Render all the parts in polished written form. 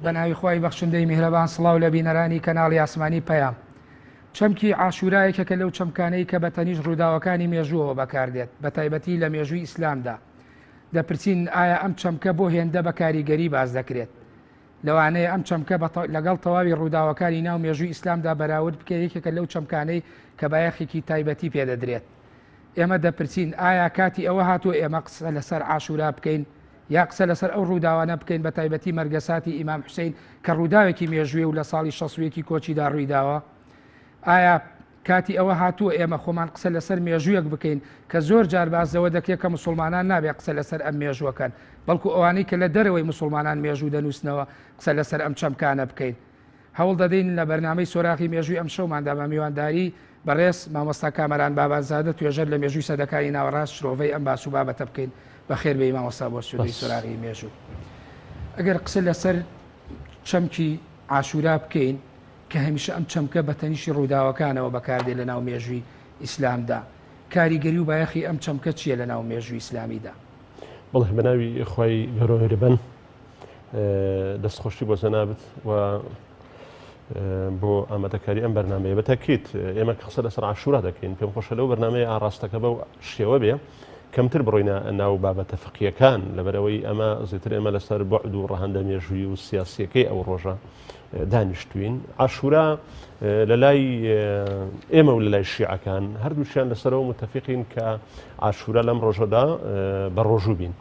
بەناوی خی بەخشندەی میهرەبان سڵاو لە بینەرانی کەناڵی ئاسمانی پەیام. چەمکی عاشورایەکەکە لەو چەمکانەی کە بەتەنیش ڕووداوەکانی مێژووەوە بەکاردێت بە تایبەتی لە مێژووی ئیسلامدا. دەپرسین ئایا ئەم چەمکە بۆ هێندە بە کاریگەری باز دەکرێت؟ لەوانەیە ئەم چەمکە لەگەڵ تەواوی ڕووداوەکانی ناو مێژووی ئیسلامدا بەراورد بکە یەکێکە لەو چەمکانەی کە بایەخێکی تایبەتی پێدەدرێت. ئێمە دەپرسین ئایا کاتی ئەوە هاتووە ئێمە قسە لەسەر عاشورا بکەین یا قسە لەسەر ئەو ڕووداوانە بکەین بە تایبەتی مەرگەساتی ئیمام حوسین کە ڕووداوێکی مێژوێ و لە ساڵی 16 کۆچیدا ڕوویداوە؟ ئایا کاتی ئەوە هاتووە ئێمە خۆمان قسە لەسەر مێژوویەک بکەین کە زۆر جار بازەوە دەکرێت کە مسلمانان نابێت قسە لەسەر ئەم مێژوەکەن، بەڵکو ئەوانەی کە لە دەرەوەی مسلمانان مێژوو دەنووسنەوە قسە لەسەر ئەم چەمکانە بکەین. هەوڵ دەدەین لە بەرنامەی سۆراخی مێژووی ئەم شەوماندا بە میوانداری بەڕێز مامۆستا کامەران بابانزادە توێژەر لە مێژووی سەدەکانی ناوەڕاست شرۆڤەی ئەم باس و بابەتە بکەین. بەخێر بێ مامۆستا بۆ سوودی سۆراخی مێژوو. ئەگەر قسە لەسەر چەمکی عاشورا بکەین کە هەمیشە ئەم چەمکە بە تەنیشی ڕووداوەکانەوە بەکاردێت لە ناو مێژووی ئیسلامدا، کاریگەری و بایەخی ئەم چەمکە چییە لە ناو مێژووی ئیسلامیدا؟ بەڵێ بەناوی خۆی گەورەبن دەستخۆشی بۆ زەنابێت و بۆ ئامادەکاری ئەم بەرنمەیە بەتاکیت ئێمە قسە لەسەر عاشورا دەکەین. پێم خۆشە لەو بەرنمەیە ئاڕاستەکە بەو شێوە بێ کەمتر بڕۆینە ناو بابەتە فقیەکان لەبەرەوەی ئەمە زیاتر ئێمە لەسەر بەعد و ڕەهەندە مێژووی و سیاسیەکەی ئەو ڕۆژە دانیشتوین. عاشورا لە لای ئێمە و لە لای شیعەکان هەردووشیان لەسەرەوە متفقین کە عاشورا لەم ڕۆژەدا بە ڕۆژوو بین.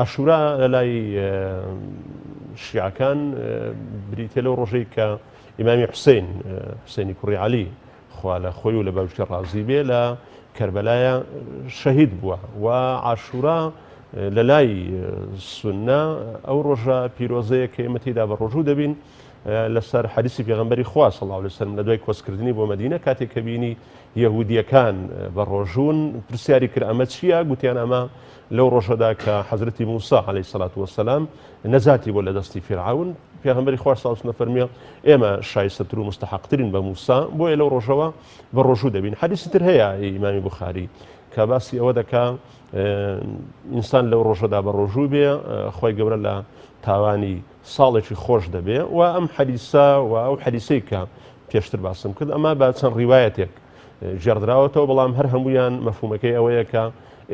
عاشورا لە لای شیعەکان بریتێ لەو ڕۆژەی کە ئیمامی حوسێنی کوڕی عەلی خوا لە خۆی و لە باوشی ڕازی بێ لە کەربەلایە شەهید بووە و عاشورا لە لای سونە ئەو ڕۆژە پیرۆزەیە کە ئێمە تێیدا بە ڕۆژوو دەبین لەسەر حەدیسی پێغەمبەری خوا صلی الله علیه وسلم لە دوای کۆچکردنی بۆ مەدینە کاتێک کە بینی یەهودیەکان بە ڕۆژوون پرسیاری کرد ئەمە چییە؟ گوتیان ئەمە لەو ڕۆژەدا کە حەزرەتی موسا عەلەیهی سەڵات وەسەلام نەجاتی بۆ لە دەستی فیرعون. پێغەمبەری خوا صلی الله علیه وسلم فەرمیێ ئێمە شایستەتر و مستحقترین بە موسا بۆیە لەو ڕۆژەوە بە ڕۆژوو دەبین. حەدیسی تر هەیە ئیمامی بوخاری کە باسی ئەوە دەکا ئینسان لەو ڕۆژەدا بە ڕۆژوو بێ خۆی گەورە لە تاوانی ساڵێکی خۆش دەبێ و ئەم حەدیسە و ئەو حەدیسەی کە پێشتر باسم کرد ئەمە با چەند ڕیوایەتێک ژێردراوەتەوە بەڵام هەر هەمویان مەفهومەکەی ئەوەیە کە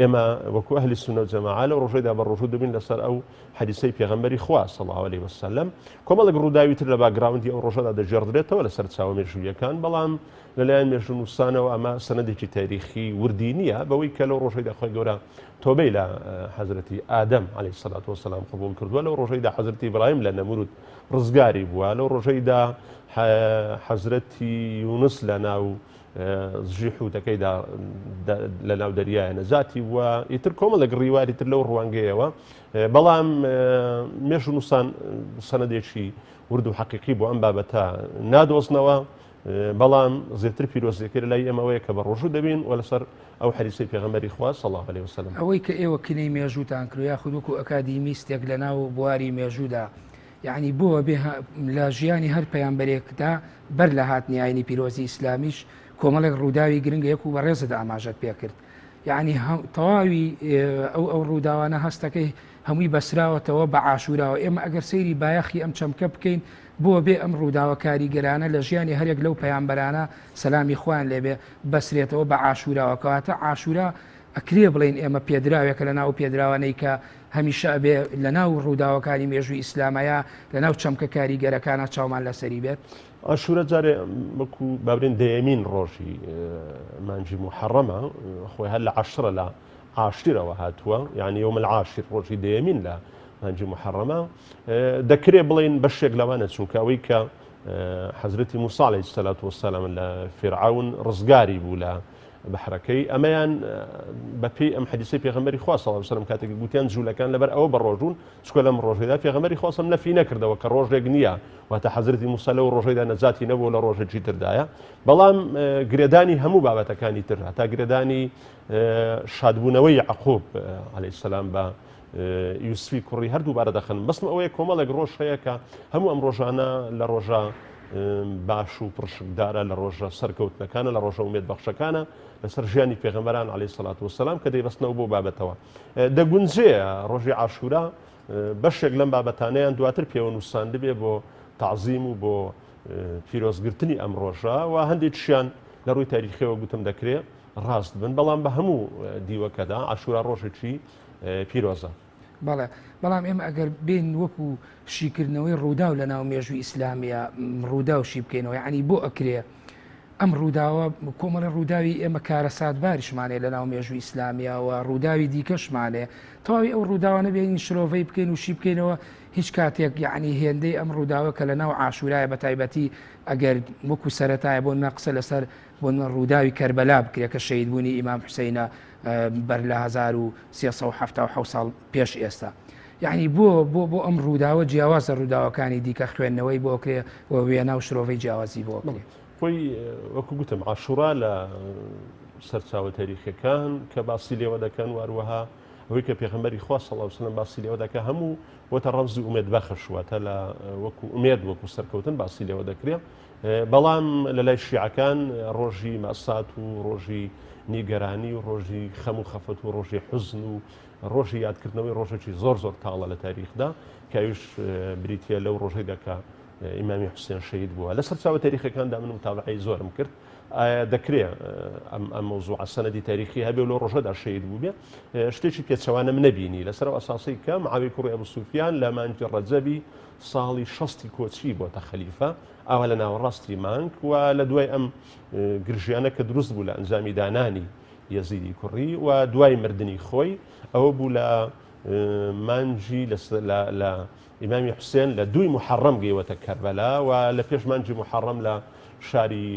ئێمە وەکو ئەهلی سونە و جەماعە لەو ڕۆژەیدا بە ڕۆژوو دەبین لەسەر ئەو حەدیسەی پێغەمبەری خوا صلی الله علیه وسلم. کۆمەڵێک ڕووداوی تر لە باگراوندی ئەو ڕۆژەدا دەژێردرێتەوە لەسەر چاوە مێژوویەکان، بەڵام لەلایەن مێژوونووسانەوە ئەمە سەنەدێکی تاریخی وردی نییە بەوەی کە لەو ڕۆژەیدا خۆی گەورە تۆبەی لە حەزرەتی ئادەم عەلەیهی سەڵات وەسەلام قبوڵ کردووە، لەو ڕۆژەیدا حەزرەتی ئیبراهیم لە نەمرود ڕزگاری بووە، لەو ڕۆژەیدا حەزرەتی یونس لە ناو زژی حوتەکەیدا لە ناو دەریایە نەجاتی بووە. ئیتر کۆمەڵێک ڕیواری تر لەو ڕوانگەیەوە، بەڵام مێژوونووسان سەنەدێکی ورد و حەقیقی بۆ ئەم بابەتە نادۆزنەوە، بەڵام زیاتر پیرۆزیەکەی لە لای ئێمەوەیە کە بە ڕۆژوو دەبین و لەسەر ئەو حەدیسەی پێغەمبەری خوا صلی الله علیه وسلم. ئەوەی کە ئێوە کنەی مێژووتان کرد یا خودوک و ئەکادیمیستێک لە ناو بواری مێژوودا، یعنی بۆ بێ لە ژیانی هەر پەیامبەرێکدا بەر لە هاتنیایانی پیرۆزی ئیسلامیش کۆمەڵێک ڕووداوی گرنگە یەک و بە ڕێزدا ئاماژەت پێ کرد. یعنی تەواوی ئەو ڕووداوانە هەستەکەی هەمووی بەسراوەتەوە بە عاشوراوە. ئێمە ئەگەر سەیری بایەخی ئەم چەمکە بکەین بۆ بێ ئەم ڕووداوە کاریگەرانە لە ژیانی هەرێک لەو پەیامبەرانە سەلامی خوان لێبێ بەسرێتەوە بە عاشوراوە، کەواتە عاشورا ئەکرێ بڵین ئێمە پێدراوێکە لە ناو پێدراوانەی کە هەمیشە ئەبێ لە ناو ڕووداوەکانی مێژووی ئیسلامەیە لە ناو چەمکە کاریگەرەکانە چاومان لەسەری بێت. عاشورا جارێ وەکو بابرین دەیەمین ڕۆژی مانجی محەڕەمە، خۆی هەر لە عەشرە لە عاشرەوە هاتووە، یعنی یوم العاشر ڕۆژی دەیەمین لە مانجی محەڕەمە. دەکرێ بڵین بەشێک لەوانە چونکە ئەوەی کە حەزرەتی موسا عەلەیهی سەلات وەسەلام لە فیرعون ڕزگاری بوو لە بەحرەکەی، ئەمەیان بەپێی ئەم حەدیسەی پێغەمبەری خوا صلی الله علیه وسلم کاتێک گوتیان جوولەکان لەبەر ئەوە بە ڕۆژوون چکە لەم ڕۆژەدا پێغەمبەری خوا سەم نەفی نەکردەوە کە ڕۆژێک نییە، واتە حەزرەتی موسا لەو ڕۆژەیدا نەجاتی نەبوو لە ڕۆژێکی تردایە، بەڵام گرێدانی هەموو بابەتەکانی تر هەتا گرێدانی شادبوونەوەی یعقوب عەلەیهی سەلام بە یوسفی کوڕی هەردووبارە دەخەن. بەسم ئەوەیە کۆمەڵێک ڕۆژ هەیە کە هەموو ئەم ڕۆژانە لە ڕۆژە باش و پرشکدارە، لە ڕۆژە سەرکەوتنەکانە، لە ڕۆژە ئومێد بەخشەکانە لەسەر ژیانی پێغەمبەران عەلەیهی سەڵات وەسەلام کە دەیبەستنەوە بۆ بابەتەوە. دەگونجێ ڕۆژی عاشورا بەشێک لەم بابەتانەیان دواتر پێوەنووساندە بێ بۆ تعزیم و بۆ پیرۆزگرتنی ئەم ڕۆژە و هەندێکیان لە ڕووی تاریخیەوە گوتم دەکرێت ڕاست بن بەڵام بە هەموو دیوەکەدا عاشورا ڕۆژێکی پیرۆزە. بەڵێ بەڵام ئێمە ئەگەر بین وەکو شیکردنەوەی ڕوودا و لە ناو مێژووی ئیسلامیە ڕوودا و شی بکەینەوە ینی بۆ ئەکرێ ئەم ڕووداوە کۆمەڵە ڕووداوی ئێمە کارە ساتباریشمانێ لە ناو مێژووی ئیسلامیەوە ڕووداوی دیکەشمانێ تەواوی ئەو ڕووداوانە بێنین شرۆڤەی بکەین و شی بکەینەوە هیچ کاتێک یعنی هێندەی ئەم ڕووداوە کە لە ناو عاشورایە بە تایبەتی ئەگەر وەکو سەرەتایە بۆ نەقسە لەسەر بۆ ڕووداوی کەربەلا بکرێت کە شەیدبوونی ئیمام حوسەینە بەر لە 1370 ساڵ پێش ئێستا. یعنی بۆ ئەم ڕووداوە جیاوازە ڕووداوەکانی دیکە خوێندنەوەی بۆ کرێ و وێنە و شرۆڤەی جیاوازی بۆ بڵێ. خۆی وەکو گوتم عاشورا لە سەرچاوە تاریخەکان کە باسی لێوە دەکەن واروەها ئەوەی کە پێغەمبەری خوا صلی الله علیه و سلم باسی لێوە دەکە هەموو وەتە ڕەمزی ئومێد بەخشواتە لە وەکو ئومێد وەکو سەرکەوتن باسی لێوە دەکرێت. بەڵام لە لای شیعەکان ڕۆژی مەسات و ڕۆژی نیگەرانی و ڕۆژی خەم و خەفەت و ڕۆژی حوزن و ڕۆژی یادکردنەوەی ڕۆژێکی زۆر تاڵە لە تاریخدا کەویش بریتە لەو ڕۆژەی دەکا ئیمامی حوسێن شەهید بووە. لە سەرچاوە تاریخەکاندا من متابعەی زۆرم کرد دەکرێت ئەم مەوزوعە سەنەدی تاریخی هەبێ و لەو ڕۆژەدا شەهید بوو بێ شتێکی پێچەوانم نەبینی لەسەر ئەساسی کە معاویە کوڕی ئەبوو سوفیان لە مانگی ڕەجەبی ساڵی 60 کۆچی بۆتە خەلیفە ئەوە لە ناوەڕاستی مانگ و لە دوای ئەم گرژیانە کە دروست بوو لە ئەنجامی دانانی یەزیدی کوڕی و دوای مردنی خۆی ئەوە بوو لە مانجی لە ئیمامی حوسێن لە 2 محەڕەم گەیوەتە کەربەلا و لە پێش مانجی محەڕەم لە شاری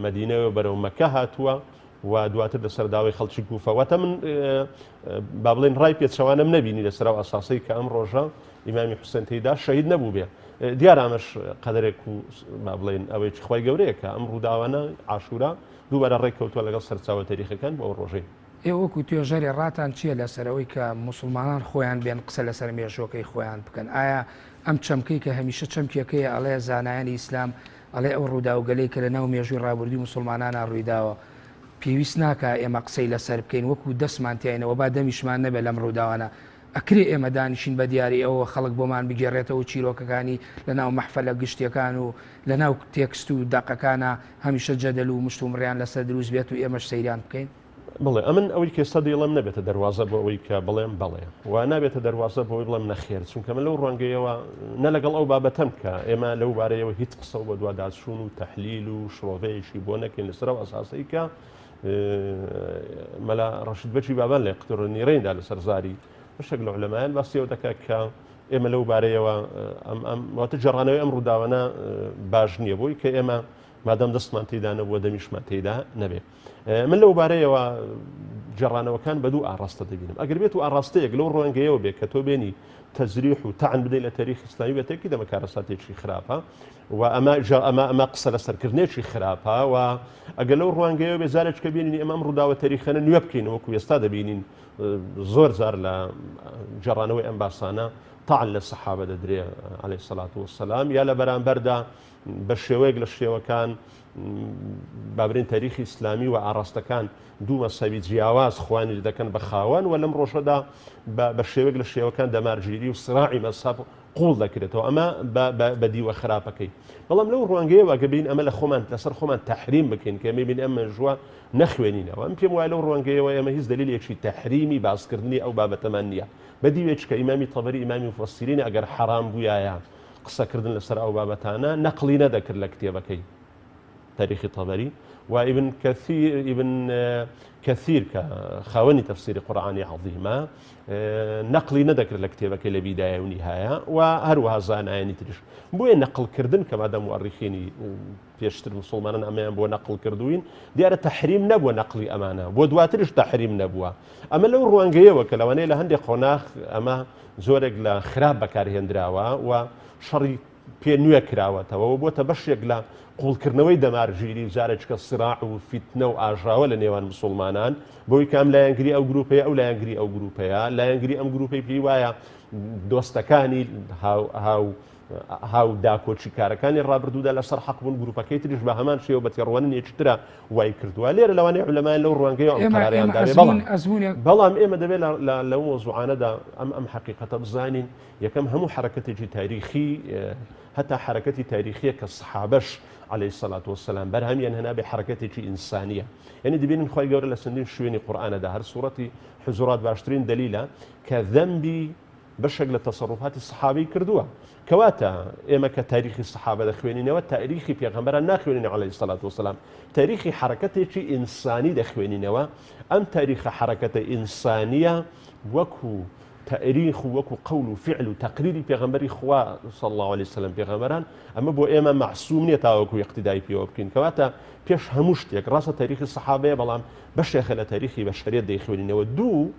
مەدینەوە بەرەو مەکە هاتووە و دواتر لە سەرداوای خەڵکی کوفەوەتە من با بڵێن ڕای پێچەوانم نەبینی لەسەر ئاساسی کە ئەم ڕۆژە ئیمامی حوسێن تێیدا شەهید نەبوو بێ دیار ئەمەش قەدرێک و با بڵێن ئەوەی خۆی گەورەیە کە ئەم ڕووداوانە عاشورا دووبارە ڕێککەوتووە لەگەڵ سەرچاوە تاریخەکان بۆ ئەو ڕۆژەی. وەکو توێژەری ڕاتان چییە لەسەرەوەی کە موسڵمانان خۆیان بێن قسە لەسەر مێژۆکەی خۆیان بکەن ئایا ئەم چەمکەی کە هەمیشە چەمکێکەیە ئەڵێ زانایانی ئیسلام ئەڵێ ئەو ڕووداوگەلەی کە لە ناو مێژووی ڕابردووی موسڵمانانە ڕوویداوە پێویست ناکە ئێمە قسەی لەسەر بکەین وەکو دەستمان تیاینەوە با دەمیشمان نەبێت لەم ڕووداوانە ئەکرێ ئێمە دانیشین بە دیاری ئەوە خەڵک بۆمان بگێڕێتەوە چیرۆکەکانی لە ناو مەحفەلە گشتیەکان و لە ناو تێکست و داقەکانە هەمیشە جەدەل و مشتومڕیان لەسەر دروست بێت و ئێمەش سەیران بکەین. بڵێ ئەمن ئەوەی کێستا دێڵم نەبێتە دەواازە بۆ ئەوەی کە بڵێم بڵێ و نابێتە دەواازە بۆی بڵێم نەخێر چونکە من لەو ڕوانگەیەوە نە لەگەڵ ئەو بابەتەم کە ئێمە لەو بارەیەوە هیچ قسە بە دوواداچوون و تەحلیل و شڕۆڤەیەشی بۆ نەکەین لەسەر ئەساسی کە مەلا ڕەشید بەچی بابان لە قوتوڕنی ڕێندا لەسەر زاری بەشێک لە عولەمایان باسیەوە دەکات کە ئێمە لەو بارەیەوە واتە جێڕانەوەی ئەم ڕووداوانە باش نییە بۆی کە ئێمە مادەم دەستمان تێدا نەبووە دەمیشمان تێدا نەبێت. من لەو بارەیەوە جێڕانەوەکان بە دوو ئاڕاستە دەبینم ئەگەر بێت و ئاڕاستەیەک لەو ڕوانگەیەوە بێت کە تۆ بێنی تەزریح و تەعن بدەیت لە تاریخ ئیسلامی بێتێکی دەمە کارەساتێکی خراپە و ئەمە قسە لەسەرکردنێکی خراپە و ئەگەر لەو ڕوانگەیەوە بێزارێک کە بینین ئەمە ڕووداوە تاریخەنە نوێ بکەین وەکو ئێستا دەبینین زۆر زار لە جێڕانەوەی ئەم باسانە تەعن لە سەحابە دەدرێ عەلەیهی السەڵات وەسەلام یا لە بەرامبەردا بە شێوەیەک لە شێوەکان بابرین تاریخی ئیسلامی و ئاڕاستەکان دوو مەسەوی جیاواز خوانی دەکەن بە خاوەن و لەم ڕۆژەدا بە شێوەیەک لە شێوەکان دەمارگیری و سراعی مەسەب قوڵ دەکرێتەوە ئەمە بە دیوە خراپەکەی. بەڵام لەو ڕوانگەیەوە کە بین ئەمە لە خۆمان لەسەر خۆمان تەحریم بکەین کە ئەمە بین ئەمە ژوە نەخوێنینەوە ئەم پێم وایە لەو ڕوانگەیەوە ئێمە هیچ دلیلێکی تەحریمی باسکردنی ئەو بابەتەمان نییە بە دیوێک کە ئیمامی تەبەری ئیمامی مفەسسیرین ئەگەر حەرام بوویایە قسەکردن لەسەر ئەو بابەتانە نەقلی نەدەکرد لە کتێبەکەی تاريخي طبري وابن كثير كخواني تفسير قرآني عظيمة نقلي نذكر لكتابك لبداية ونهاية وهروها زانايني تريش بوين نقل كردن كما دا مؤرخيني بيشتر مسلمان أمام بو نقل كردوين ديار تحريم نبوة نقلي أمانة بو دواترش تحريم نبوة أما لو روانجية وكلواني لهندي قناخ أما زورق لخراب بكاري هندراوا وشري پێ نوێ کراوەتەوە و بۆتە بەشێک لە قوڵکردنەوەی دەمارگیری جارێککە سراع و فیتنە و ئاژاوە لە نێوان مسلمانان بۆی کام لایەنگری ئەو گروپەیە ئەو لایەنگری ئەو گروپەیە لایەنگری ئەم گروپەی پێی وایە دۆستەکانی هاو هاو داکۆچی کارەکانی ڕابردوودا لەسەر حەق بوون گروپەکەی تریش بە هەمان شێوە بە تێڕوانێکی ترە وای کردووە لێرە لەوانەیە عولەمایان لەو ڕوانگەیەوە ئەم قەراریاندارێ بەڵام ئێمە دەبێت لەو مۆزوعانەدا ئەم حەقیقەتە بزانین یەکەم هەموو حرەکەتێکی تاریخی هەتا حرەکەتی تاریخیە کە سەحابەش عليه الصلاة والسلام بەرهەمیان هەنا بێ حرەکەتێکی ئینسانیە یعنی دەبینین خۆی گەورە لە سندین شوێنی قورئانەدا هەر سوورەتی حجرات باشترین دلیلە کە ذەمبی بەشێک لە تەسەڕوفاتی سەحابەی کردووە کەواتە ئێمە کە تاریخی سەحابە دەخوێنینەوە تاریخی پێغەمبەران ناخوێنین عليه الصلاة والسلام تاریخی حرەکەتێکی ئینسانی دەخوێنینەوە ئەم تاریخە حرەکەتە ئینسانیە وەکو تاريخ وكو قول وفعل وتقرير بيغمبري خوا صلى الله عليه وسلم بيغمبران اما بو ايما معصوم نيتا وكو اقتدائي بيو بكين كواتا بيش هموشتيك راسا تاريخ الصحابه بلام بشيخ تاريخي بشريت ديخويني ودو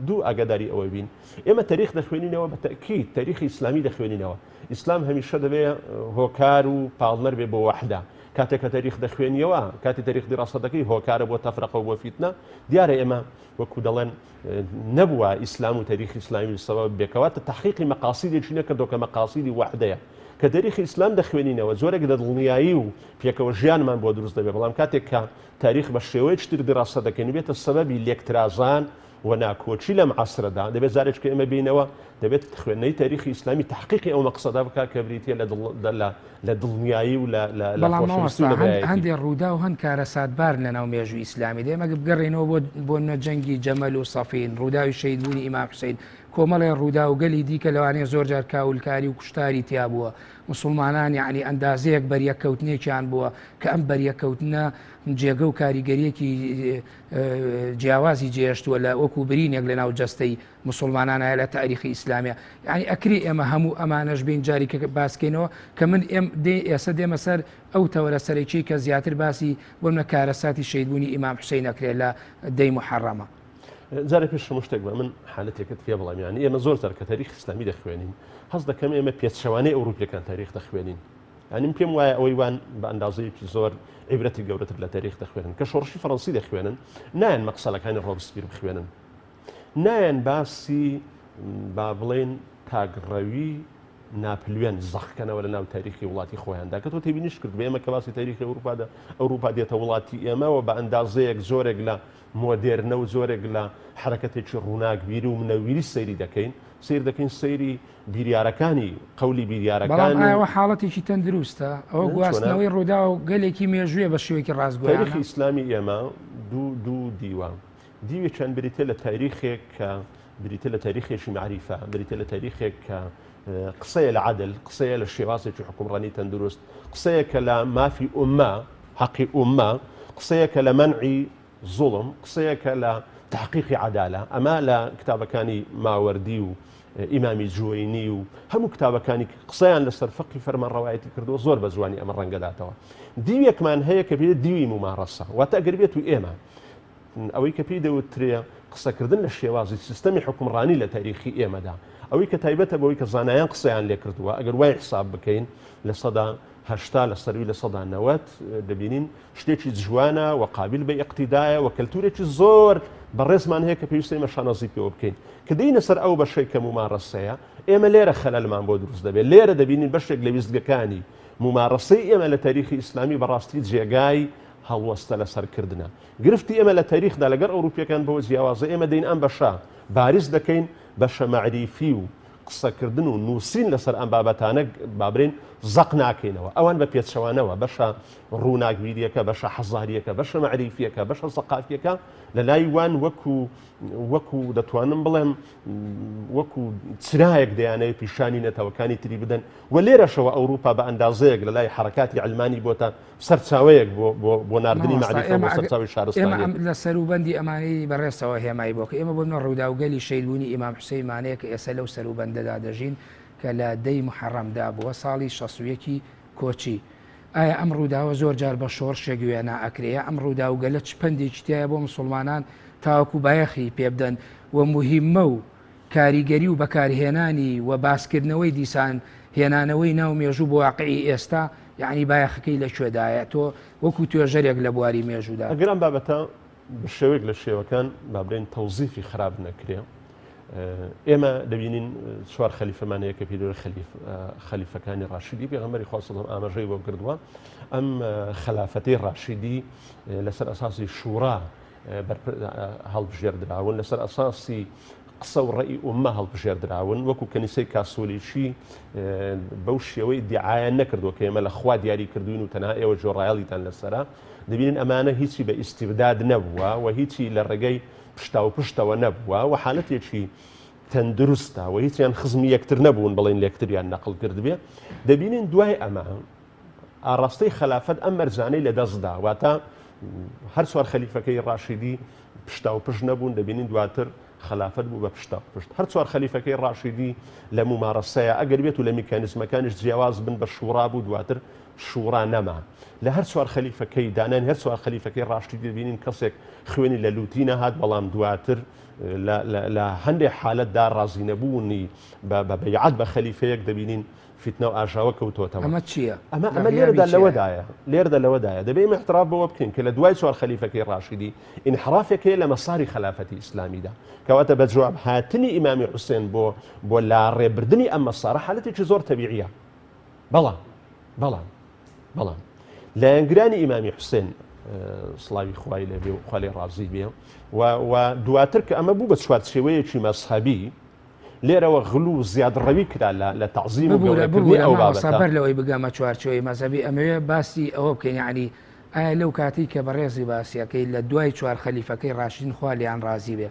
اقداري او بين اما تاريخ دخوينينوا بالتاكيد تاريخ اسلامي دخوينينوا اسلام همیشه دبه هوکار و پارتنر به وحده کاتێک تاریخ دەخوێنیەوە کاتی تاریخ دیڕاستە دەکەی هۆکارە بۆ تەفرەقە و بۆ فیتنە دیارە ئێمە وەکو دەڵێن نەبووە ئیسلام و تاریخی ئیسلامی سەبەب بێکەواتە تحقیقی مەقاصیدێکی نەکردو کە مەقاصیدی وحدەیە کە تاریخی ئیسلام دەخوێنینەوە زۆرێک لە دڵنیایی و پێکەوە ژیانمان بۆ دروست دەبێت بەڵام کاتێک کە تاریخ بە شێوەیەکی تر دیڕاستە دەکەین بێتە سەبەبی لێکترازان و ناکۆچی لەم عەسرەدا دەبێت جارێک کە ئێمە بینەوە دەبێت خوێندنەی تاریخی ئیسلامی تحقیقی ئەو مەقسەدا بکات کە بریتە لە دڵنیایی و لە هەندێک ڕوودا و هەند کارە ساتبار لەناو مێژووی ئیسلامی دێمە بگەڕێنەوە بۆ جەنگی جەمەل و سەفین ڕووداوی شەیدبوونی ئیمام حوسەین کۆمەڵێ ڕوودا و گەلی دیکە لەوانەیە زۆر جار کاولکاری و کوشتاری تیا بووە مسلمانان یعنی ئەندازەیەک بەریەکەوتنێکیان بووە کە ئەم بەریەکەوتنە جێگە و کاریگەریەکی جیاوازی جێشتووە لە وەکو برینێک لە ناو جەستەی مسلمانانە لە تاریخی ئیسلامیە یعنی ئەکری ئێمە هەموو ئەمانەش بین جاری کە باسکەینەوە کە من ئێستا دێمە سەر ئەو تەوەرە سەرەکی کە زیاتر باسی بۆمە کارەساتی شەیدبوونی ئیمام حوسەین ئەکرێت لە دەی محەڕەمە جارێک پێش شتێک بە من حالەتێکت پێ بڵام یانی ئێمە زۆر جار کە تاریخ ئیسلامی دەخوێنین هەست دەکەم ئێمە پێچەوانەی ئەوروپیەکان تاریخ دەخوێنین یعنی پێم وایە ئەوەی وان بە ئەندازەیەکی زۆر عیبرەتی گەورەتر لە تاریخ دەخوێنن کە شۆڕشی فەڕەنسی دەخوێنن نایەن مەقسەلەکانی ڕۆبسپیر بخوێنن نایەن باسی با بڵێن تاگڕەوی ناپلیۆن زەخکەنەوە لە ناو تاریخی وڵاتی خۆیاندا کە تۆ تێبینیش کرد بە ئێمە کە باسی تاریخی ئەوروپا دێتە وڵاتی ئێمەوە بە ئەندازەیەک زۆرێک لە مۆدێرنە و زۆرێک لە حرەکەتێکی ڕووناکبیری و منەویری سەیری دەکەین سیر دەکەین سەیری بیریارەکانی قەولی بیریارەکانی ئەوە حاڵەتێکی تەندروستە ئەوە گواستنەوەی ڕوودا و گەلێکی مێژوویە بە شێوەیەکی ڕاستگۆیان تاریخی ئیسلامی ئێمە دوو دیوان دیوێ چەند بریتە لە تاریخێک کە بریتە لە تاریخێکی معریفە بریتە لە تاریخێک کە قسەیە لە عەدل قسەیە لە شێوازێکی حکومڕانی تەندروست قسەیە کە لە مافی ئومە حەقی ئومە قسەیە کە لە مەنعی زوڵم قسەیەکە لە تحقیقی عەدالە ئەمە لە کتابەکانی ماوەردی و ئیمامی جوێینی و هەموو کتابەکانی قسەیان لەسەر فەقی فەرمانڕەوایەتی کردووە زۆر بە جوانی ئەمە ڕەنگەداتەوە دیوێکمان هەیە کە پێ دیوی ممارەسە واتە ئەگەر بێت و ئێمە ئەوەی کە پێی دەوترێ قسەکردن لە شێوازی سیستەمی حکومڕانی لە تاریخی ئێمەدا ئەوەی کە تایبەتە بەوەی کە زانایان قسەیان لێ کردووە ئەگەر وای حساب بکەین لە سەدا هەشتا لە سەروی لە سەدا نەوەت دەبینین شتێکی جوانە و قابل بە ئیقتیدایە و کەلتورێکی زۆر بەڕێزمان هەیە کە پێویستە ئێمە شانەزی پێوە بکەین کە دەینە سەر ئەو بەشەی کە ممارەسەیە ئێمە لێرە خەلەلمان بۆ دروست دەبێت لێرە دەبینین بەشێک لە ویزگەکانی ممارەسەی ئێمە لە تاریخی ئیسلامی بەڕاستی جێگای هەڵوەستە لە سەرکردنە گرفتی ئێمە لە تاریخدا لەگەر ئەوروپیەکان بۆ جیاوازە ئێمە دەین ئەم بەشە باریز دەکەین بەشە مەعریفی و قسەکردن و نووسین لەسەر ئەم بابەتانە بابرین زەق ناکەینەوە ئەوان بە پێچەوانەوە بەشە ڕووناکبیریەکە بەشە حەزاریەکە بەشە مەعریفیەکە بەشە سەقافیەکە لە لای وان وەکو دەتوانم بڵێم وەکو چرایەک دەیانەوە پیشانی نەتەوەکانی تری بدەن و لێرەشەوە ئەوروپا بە ئەندازەیەک لە لای حرەکاتی علمانی بۆتە سەرچاوەیەک بۆ ناردنی مەعریفە بۆ سەرچاوی شارستانی لە سەروبەندی ئەمانەی بەڕێستەوە هێمای بۆکە ئێمە بۆ ڕووداوگەلی شەیدبوونی ئیمام حوسەیمانەیە کە ئێستا لەو سەروبەندەدا دەژین کە لە دەی محەڕەمدا بووە ساڵی 61 کۆچی ئایا ئەم ڕووداوە زۆر جار بە شۆڕشێک وێنە ئەکرەیە ئەم ڕووداوگەلە چ پندێکی تایە بۆ مسلمانان تاوەکو بایەخی پێبدەن و مهمە و کاریگەری و بەکارهێنانی و باسکردنەوەی دیسان هێنانەوەی ناو مێژوو بۆ واقعی ئێستا یعنی بایەخەکەی لەکوێدایە تۆ وەکو توێژەرێک لە بواری مێژوودا ئەگەرم بابەتە بە شێوێک لە شێوەکان با بڵێن تەوزیفی خراپ نەکرێ ئێمە دەبینین چوار خەلیفەمانەیە کە پێدەوێت خەلیفەکانی ڕاشیدی پێغەمبەری خوا سەڵەم ئاماژەی بۆ کردووە ئەم خلافەتەی ڕاشیدی لەسەر ئەساسی شوورا هەڵبژێردراون لەسەر ئەساسی قسە و ڕێی ئوممە هەڵبژێردراون وەکو کەنیسەی کاسۆلیشی بەو شێوەی دیعایە نەکردووە کە ئێمە لە خوا دیاری کردوین و تەنها ئێوە جۆڕایەڵیتان لەسەرە دەبینن ئەمانە هیچی بە ئیستیبداد نەبووە و هیچی لە ڕێگەی پشتا و پشتەوە نەبووە و حالەتێکی تەندروستە و هیچیان خزمی یەکتر نەبوون بڵین لەکتریان نەقل کرد بێ دەبینین دوای ئەمە ئاڕاستەی خلافەت ئەم مەرجانەی لە دەستدا واتە هەر چوار خەلیفەکەی ڕاشیدی پشتا و پشت نەبوون دەبینین دواتر خلافەت بوو بە پشتا و پشت هەر چوار خەلیفەکەی ڕاشیدی لە ممارەسەیە ئەگەر بێت و لە میکانیزمەکانیش جیاواز بن بە شوڕا بوو دواتر شوڕا نەما لە هەر چوار خەلیفەکەی دانان هەر چوار خەلیفەکەی ڕاشیدی دەبینین کەسێک خوێنی لە لوتی نەهات بەڵام دواتر لە هەندێک حالەتدا ڕازی نەبوونی بە بەیعەت بە خەلیفەیەک دەبینین فتنە و ئاژاوە کەوتۆتەوە ئەمە چییە؟ ئەمە لێردا لەوەدایە دەبێت احتراف بەوە بکەین کە لە دوای چوار خەلیفەکەی ڕاشیدی ئینحرافێکەیە لە مەساری خلافەتی ئیسلامیدا کەواتە بە جواب هاتنی ئیمامی حوسێن بۆ لاڕێبردنی ئەم مەسارە حالەتێکی زۆر تەبیعیە بەڵام لە ئەنگرانی ئیمامی حوسێن سڵاوی خوای لێبێ و خوا لێ ڕازی بێ و دواتر کە ئەمە بوو بە چوارچێوەیەکی مەسحەبی لێرەوە غلو زیادڕەوی کرا لە تەعزیم و گەورەکردنی ئەو بابەتە سەبەر لەوەی بگەمە چوارچێوەی مەزهەبی ئەمەوێ باسی ئەوە بکەین یعنی ئایا لەو کاتی کە بەڕێزی باسیەکەی لە دوای چوار خەلیفەکەی ڕاشیدین خوا لیان ڕازی بێ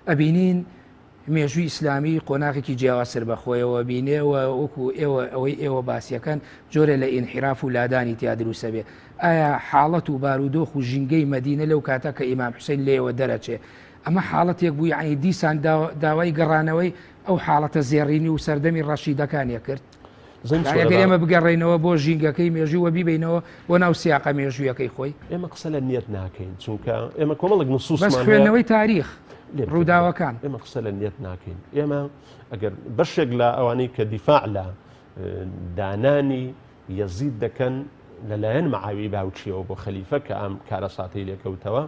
ئەبینین مێژووی ئیسلامی قۆناغێکی جیاوازتر بەخۆیەوە بینێەوە وەکو ئەوەی ئێوە باسیەکان جۆرە لە ئینحراف و لادانی تیا دروستە بێ ئایا حاڵەت و بارودۆخ و ژینگەی مەدینە لەو کاتە کە ئیمام حوسێن لێەوە دەرەچێ ئەمە حاڵەتێک بوو یعنی دیسان داوای گەڕانەوەی ئەو حاڵەتە زێڕینی و سەردەمی ڕەشیدەکانیە کرد ئەگەر ئێمە بگەڕێنەوە بۆ ژینگەکەی مێژووە بیبینەوە بۆ ناو سیاقە مێژوویەکەی خۆی ئێمە قسە لە نیەت ناکەین چونکە ئێمە کۆمەڵک نصوص بەس خوێندنەوەی تاریخ ڕووداوەکان ئێمە قسە لە نیەت ناکەین ئێمە ئەگەر بەشێک لە ئەوانەی کە دیفاع لە دانانی یەزید دەکەن لەلایەن مەعاوی باوچیەوە بۆ خەلیفە کە ئەم کارەساتەی لێکەوتەوە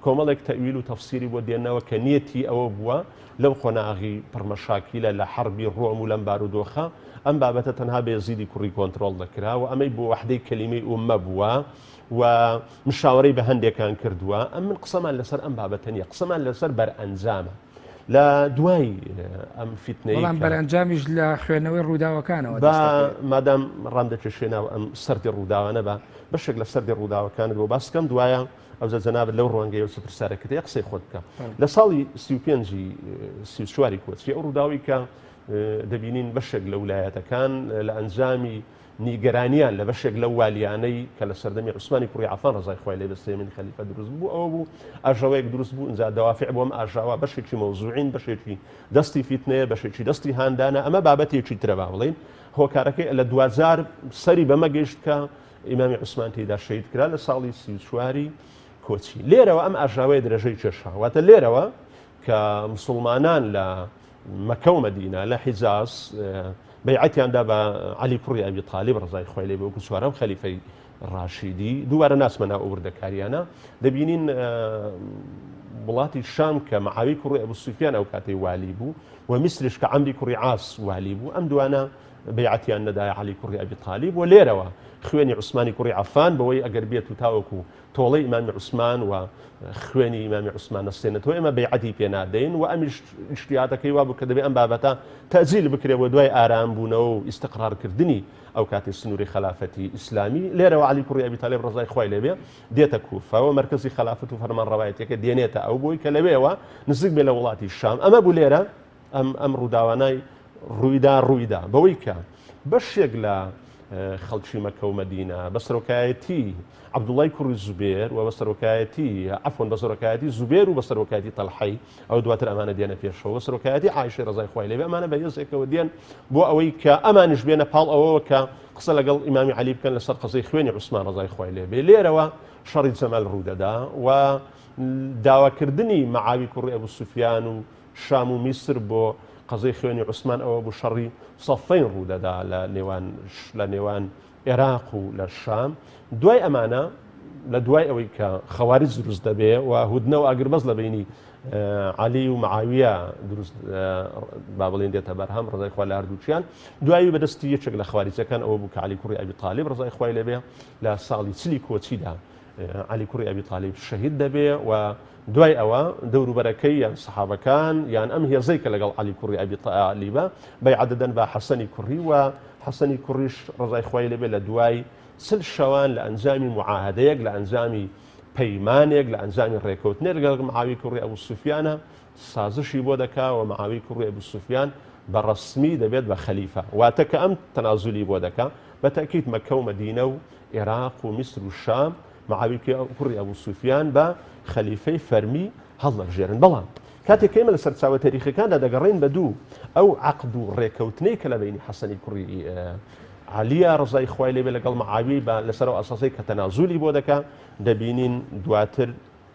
کۆمەڵێک تەویل و تەفسیری بۆ دێنەوە کە نیەتی ئەوە بووە لەو خۆناغی پڕمەشاکیلە لە حربی ڕۆم و لەم بارودۆخە ئەم بابەتە تەنها بە یەزیدی کوڕی کۆنتترۆل دەکرا و ئەمەی بۆ وحدەی کەلیمەی ئوممە بووە و مشاوەرەی بە هەندێکان کردووە ئەم من قسەمان لەسەر ئەم بابەتە نیە قسەمان لەسەر بەرئەنجامە لە دوای ئەم فیتنەی بەرەنجامیش لە خوێندنەوەی ڕووداوەکانەوە مادام ڕامدەکێشێنەوە ئەم سەردی ڕووداوانە بە بەشێک لە سەردی ڕووداوەکانت بۆ باسکەم دوایە ئەو جەنابەت لەو ڕوانگەی و سوپرسارەکەی قسەی خۆت بکە لە ساڵی 35 کۆچی ئەو ڕووداوی کە دەبینین بەشێک لە ویلایەتەکان لە ئەنجامی نیگەرانیان لە بەشێک لە والیانەی کە لە سەردەمی عوسمانی کوڕی عەفان ڕەزای خوای لێ بەستێ من خەلیفە دروست بوو ئەوە بوو ئاژەوەیەک دروست بوو ئینجا دەوافع بۆم ئاژاوە بەشێکی مەوزوعین بەشێکی دەستی فیتنەیە بەشێکی دەستی هاندانە ئەمە بابەتێکی ترە با بڵین هۆکارەکەی لە 2000 سەری بەمە گەیشت کە ئیمامی عوسمان تێیدا شەهید کرا لە ساڵی 34 کۆچی لێرەوە ئەم ئاژاوەیە درەژەی چێشا واتە لێرەوە کە مسلمانان لە مەکە و مەدینە لە حیجاز بەیعەتیاندا بە عەلی کوڕی ئەبی طالب ڕزای خوای لێ بێ وەکو چوارەم خەلیفەی ڕاشیدی دووبارە ناسمەنا ئەو وردەکاریانە دەبینین وڵاتی شام کە مەعاوی کوڕی ئەبو سوفیان ئەو کاتەی والی بوو و میسرش کە عەمری کوڕی عاس والی بوو ئەم دوانە بەیعەتیان نەدایە عەلی کوڕی ئەبی طالب و لێرەوە خوێنی عوسمانی کوڕی عەفان بەوەی ئەگەر بێت و تاوەکو تۆڵەی ئیمامی عوسمان و خوێنی ئیمامی عوسمان نەستێنێتەوە ئێمە بەیعەتی پێ نادەین و ئەمیش ئیشتیاتەکەی وا بوو کە دەبێت ئەم بابەتە تەجیل بکرێەوە دوای ئارام بوونەوە و ئیستقرارکردنی ئەو کاتی سنووری خلافەتی ئیسلامی لێرەوە عەلی کوڕی ئەبی طالب ڕزای خوای لێ بێ دێتە کوفەوە مەرکەزی خلافەت و فەرمانڕەوایەتەکە دێنێتە ئەو بۆی کە لەوێەوە نزیک بێ لە وڵاتی شام ئەمە بوو لێرە ئەم ڕووداوانەی ڕوویدا بەوەی کە بەشێک لە خەڵکی مەکە و مەدینە بە سەرۆکایەتی عەبدوڵای کوڕی زوبێر و بە سەرۆکایەتی عەفوەن بە سەرۆکایەتی زوبێر و بە سەرۆکایەتی تەلحەی ئەو دواتر ئەمانە دێنە پێشەوە سەرۆکایەتی عایشەی ڕزای خوای لێ بێ ئەمانە بە یەزێکەوە دێن بۆ ئەوەی کە ئەمانش بێنە پاڵ ئەوەوە کە قسە لەگەڵ ئیمامی عەلی بکەن لەسەر قسەی خوێنی عوسمان ڕزای خوای لێ بێ لێرەوە شەڕی جەمەل ڕوودەدا و داواکردنی مەعاوی کوڕی ئەبو سوفیان و شام و میسر بۆ قەزەی خوێنی عوسمان ئەوە بوو شەڕی سەفەین ڕوودەدا لە نێوان عێراق و لە شام دوای ئەمانە لە دوای ئەوەی کە خەواریج دروست دەبێ و هودنە و ئاگربەز لە بینی علی و معاویە دروست با بڵێن دێتە بەرهەم ڕزای خوا لە هەردووچیان دوایی بەدەستی یەکێک لە خەواریجەکان ئەوە بوو کە علی کوڕی ئەبی طالب ڕزای خوای لێبێ لە ساڵی چلی کۆچیدا علی کوڕی ئەبی طالب شەهید دەبێ و دوای ئەوە دەوروبەرەکەی یان سەحابەکان یان ئەم هێزەی کە لەگەڵ علی کوڕی ئەبی طالبە بەیعەت دەدەن بە حەسەنی کوڕی و حەسەنی کوڕیش ڕزای خوای لێبێ لە دوای سل شەوان لە ئەنجامی معاهدەیەک لە ئەنجامی پەیمانێک لە ئەنجامی ڕێکەوتنێک لەگەڵ معاوی کوڕی ئەبوو سوفیانە سازشی بۆ دەکا و معاوی کوڕی ئەبوو سوفیان بە ڕەسمی دەبێت بە خەلیفە واتە کە ئەم تەنازولی بۆ دەکا بە تاکید مەکە و مەدینە و عێراق و میسر و شام معاوی کوڕی ئەبوو سوفیان بە خەلیفەی فەرمی هەڵەبژێرن بەڵام کاتێک ئێمە لە سەرچاوە تاریخەکاندا دەگەڕێن بە دوو ئەو عەقد و ڕێکەوتنەی کە لە بینی حەسەنی کوڕی عالیە ڕزای خوای لێبێ لەگەڵ معاوی بە لەسەر ئاساسی کە تەنازولی بۆ دەکا دەبینین دواتر